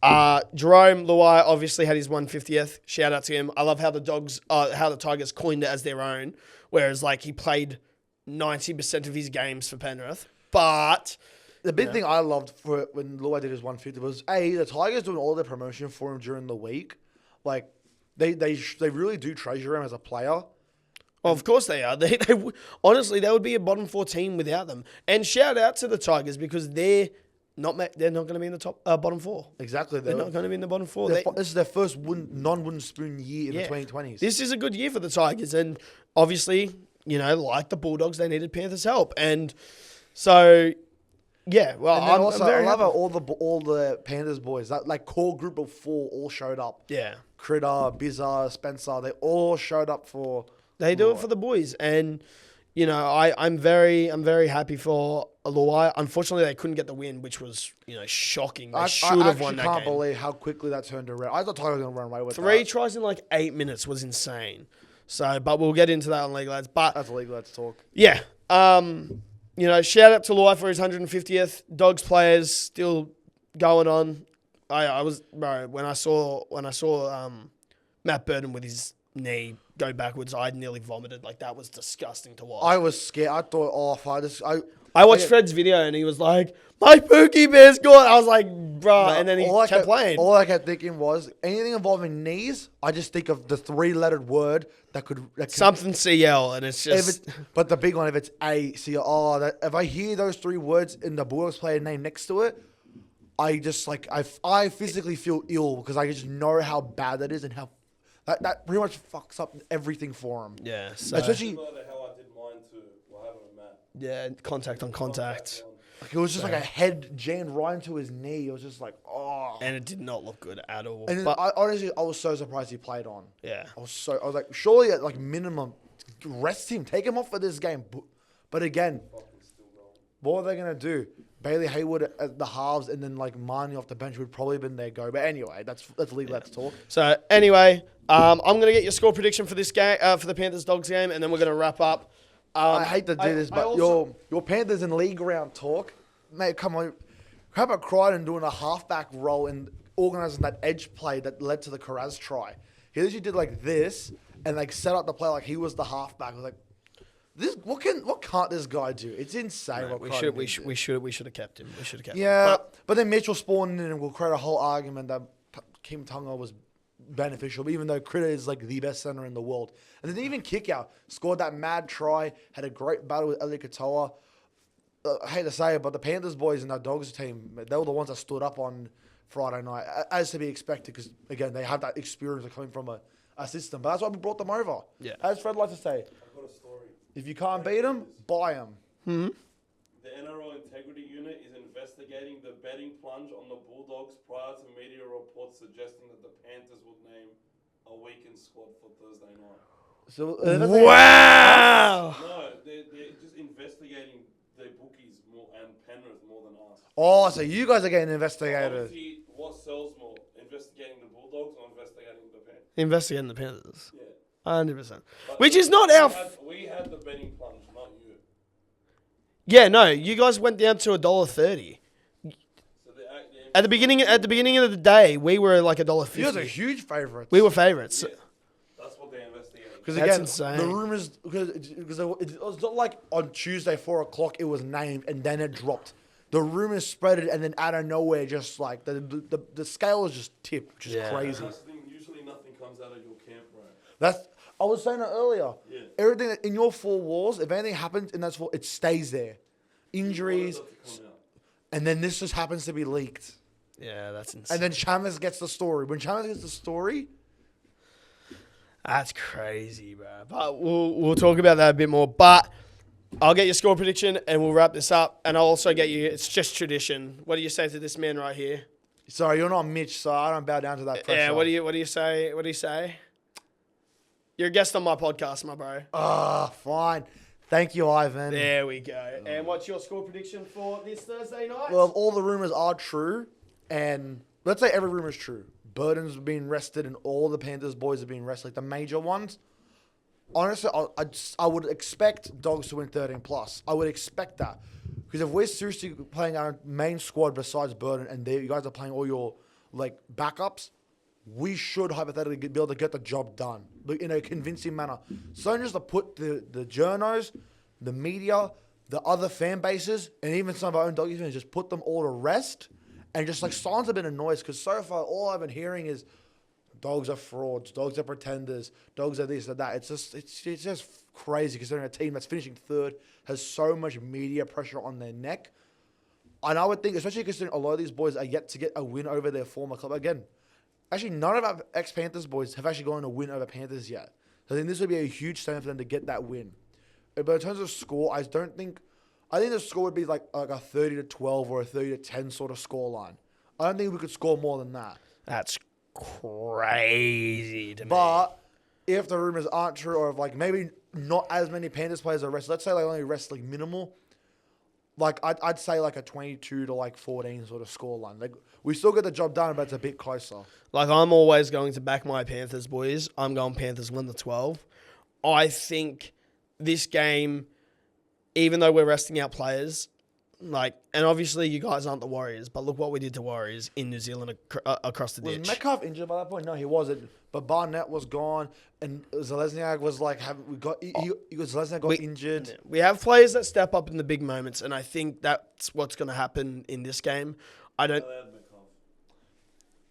Jerome Luai obviously had his 150th. Shout out to him. I love how the Tigers coined it as their own, whereas like he played 90% of his games for Penrith. But the big thing I loved for when Luai did his 150 was the Tigers doing all their promotion for him during the week. Like they really do treasure him as a player. Well, of course they are. They honestly, they would be a bottom 4 team without them. And shout out to the Tigers because they're not going to be in the top bottom 4. Exactly, they're not going to be in the bottom 4. This is their first non-wooden spoon year in the 2020s. This is a good year for the Tigers, and obviously, like the Bulldogs, they needed Panthers' help, and so yeah. Well, I love how all the Panthers boys, that like core group of 4, all showed up. Yeah, Critter, Bizarre, Spencer, they all showed up for. They do it for the boys, and I'm very happy for Luai. Unfortunately, they couldn't get the win, which was shocking. They should have won that game. I can't believe how quickly that turned around. I thought Tigers were going to run away with 3 tries in like 8 minutes was insane. So, but we'll get into that on League Lads. But that's League Lads talk. Yeah, shout out to Luai for his 150th. Dogs players still going on. I was when I saw Matt Burton with his knee go backwards. I nearly vomited. Like, that was disgusting to watch. I was scared. I thought, oh, fuck, I watched Fred's video and he was like, my Pookie Bear's gone. I was like, bruh. And then he kept playing. All I kept thinking was anything involving knees. I just think of the 3-lettered word that could Something CL, and it's just. But the big one, if it's ACL, if I hear those 3 words in the Bulldogs player name next to it, I just like I physically feel ill because I just know how bad that is and how that pretty much fucks up everything for him. Yeah, so. Especially. Similar to how I did mine too. What happened with Matt? Yeah, contact on contact. Like it was just like a head jammed right into his knee. It was just like, oh. And it did not look good at all. And But, I was so surprised he played on. yeah. I was like, surely at like minimum, rest him, take him off for this game. But again, what are they gonna do? Bailey Hayward at the halves and then like Marnie off the bench would probably been their go. But anyway, let's leave that to talk. So anyway, I'm gonna get your score prediction for this game, for the Panthers Dogs game, and then we're gonna wrap up. I hate to do this, but your Panthers in league round talk, mate. Come on, how about Crichton doing a halfback role and organising that edge play that led to the Carraz try? He literally did like this and like set up the play like he was the halfback. I was like, this what can't this guy do? It's insane. No, we should have kept him. We should have kept him. Yeah, but then Mitchell spawned in and we'll create a whole argument that Kim Tunga was beneficial, even though Critter is like the best center in the world. And then even kick out, scored that mad try, had a great battle with Eli Katoa. I hate to say it, but the Panthers boys and our Dogs team, they were the ones that stood up on Friday night, as to be expected, because again, they have that experience of coming from a system. But that's why we brought them over. Yeah. As Fred likes to say, I've got a story. if you can't beat them, buy them. Hmm? The NRL Integrity Unit is investigating the betting plunge on the Bulldogs prior to media reports suggesting that the Panthers would name a weekend squad for Thursday night. So, Wow! No, they're just investigating the bookies more and Penrith more than us. Oh, so you guys are getting investigated. Obviously, what sells more, investigating the Bulldogs or investigating the Panthers? Investigating the Panthers. Yeah. 100%. But Which is not our... we had the betting plunge, not you. Yeah, no, you guys went down to $1.30. So At the beginning of the day, we were like $1.50. You guys are huge favourites. We were favourites. Yeah. That's what they're investigating. Because That's again, insane. the rumors, because it was not like on Tuesday 4 o'clock it was named and then it dropped. The rumors spread it and then out of nowhere, just like the scale is just tipped, which is crazy. That's the thing, usually nothing comes out of your camp, right? That's I was saying it earlier. Yeah. Everything that- in your 4 walls, if anything happens in those 4, it stays there. Injuries, What does it come out? and then this just happens to be leaked. Yeah, that's insane. And then Chalmers gets the story. When Chalmers gets the story, That's crazy, bro. But we'll talk about that a bit more. But I'll get your score prediction and we'll wrap this up. And I'll also get you, it's just tradition. What do you say to this man right here? sorry, you're not Mitch, so I don't bow down to that pressure. Yeah, what do you say? What do you say? You're a guest on my podcast, my bro. Ah, fine. Thank you, Ivan. There we go. And what's your score prediction for this Thursday night? Well, if all the rumors are true, and let's say every rumor is true, Burden's been rested and all the Panthers boys are being rested, like the major ones. Honestly, I would expect Dogs to win 13 plus. I would expect that. Because if we're seriously playing our main squad besides Burden and you guys are playing all your like backups, we should hypothetically be able to get the job done in a convincing manner. So just to put the journos, the media, the other fan bases, and even some of our own Doggies fans, just put them all to rest and just like silence a bit of noise. Because so far, all I've been hearing is Dogs are frauds, Dogs are pretenders, Dogs are this or that. It's just crazy considering a team that's finishing 3rd has so much media pressure on their neck. And I would think, especially considering a lot of these boys are yet to get a win over their former club again. Actually, none of our ex-Panthers boys have actually gone to win over Panthers yet. So I think this would be a huge statement for them to get that win. But in terms of score, I think the score would be like a 30-12 or a 30-10 sort of score line. I don't think we could score more than that. That's crazy to me. But if the rumors aren't true, or if like maybe not as many Panthers players are rested, let's say like only rest like minimal, like I'd say like a 22-14 sort of score line. Like we still get the job done, but it's a bit closer. Like, I'm always going to back my Panthers, boys. I'm going Panthers win the 12. I think this game, even though we're resting out players, And obviously you guys aren't the Warriors, but look what we did to Warriors in New Zealand across the Was ditch. Metcalf injured by that point? No, he wasn't. But Barnett was gone, and Zelezniak was like, Zelezniak got injured. We have players that step up in the big moments, and I think that's what's going to happen in this game. I don't.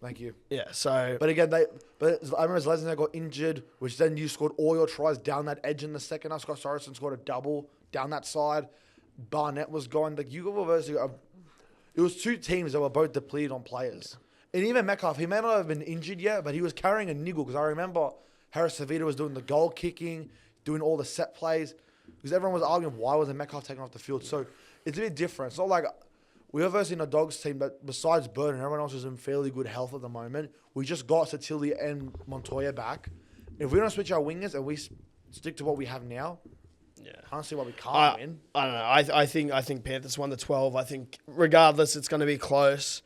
Thank you. Yeah. So. But again, I remember Zelezniak got injured, which then you scored all your tries down that edge in the second half. Scott Sorensen scored a double down that side. Barnett was gone. Like you were versus, it was two teams that were both depleted on players. And even Metcalf, he may not have been injured yet, but he was carrying a niggle because I remember Harris Savita was doing the goal kicking, doing all the set plays, because everyone was arguing why wasn't Metcalf taken off the field. So it's a bit different. It's not like we were versing a Dogs team that besides Burden, everyone else is in fairly good health at the moment. We just got Satilli and Montoya back. If we don't switch our wingers and we stick to what we have now, I don't see why we can't win. I don't know. I think Panthers won the 12. I think regardless, it's going to be close.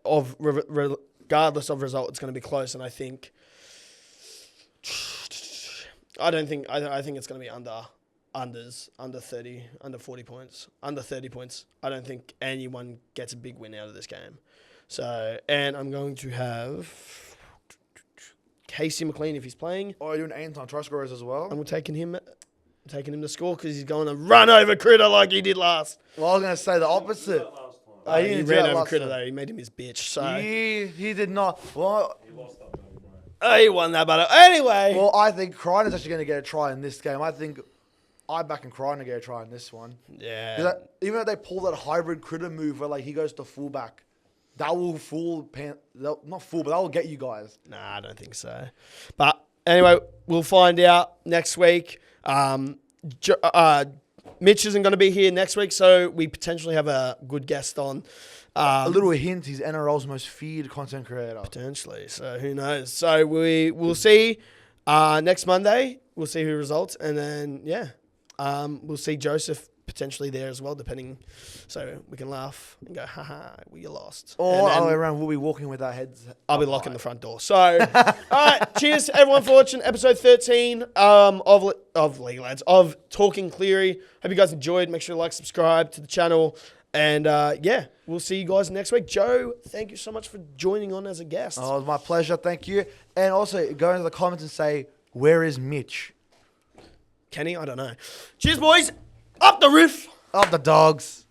Regardless of result, it's going to be close. And I think it's going to be under 40 points, under 30 points. I don't think anyone gets a big win out of this game. So, and I'm going to have Casey McLean if he's playing. Oh, you're doing Anton try scorers as well. And we're taking him to score because he's going to run over Critter like he did last. Well, I was going to say the opposite. He ran over Critter though. He made him his bitch. So he did not. Well, He lost that battle, bro. he won that battle. Anyway. Well, I think Kreiner is actually going to get a try in this game. I think I'm backing Kreiner to get a try in this one. Yeah. Even if they pull that hybrid Critter move where like he goes to fullback, that will not fool, but that will get you guys. Nah, I don't think so. But anyway, we'll find out next week. Mitch isn't going to be here next week, so we potentially have a good guest on. A little hint, he's NRL's most feared content creator. Potentially, so who knows? So we'll see next Monday. We'll see who results, and then, we'll see Joseph potentially there as well, depending. So we can laugh and go, haha, we lost. Or all the way around, we'll be walking with our heads. I'll be locking the front door. So, all right, cheers to everyone for watching episode 13 of League Lads, of Talking Cleary. Hope you guys enjoyed. Make sure to like, subscribe to the channel. And, we'll see you guys next week. Joe, thank you so much for joining on as a guest. Oh, it was my pleasure. Thank you. And also, go into the comments and say, where is Mitch? Kenny, I don't know. Cheers, boys. Up the roof. Up the Dogs.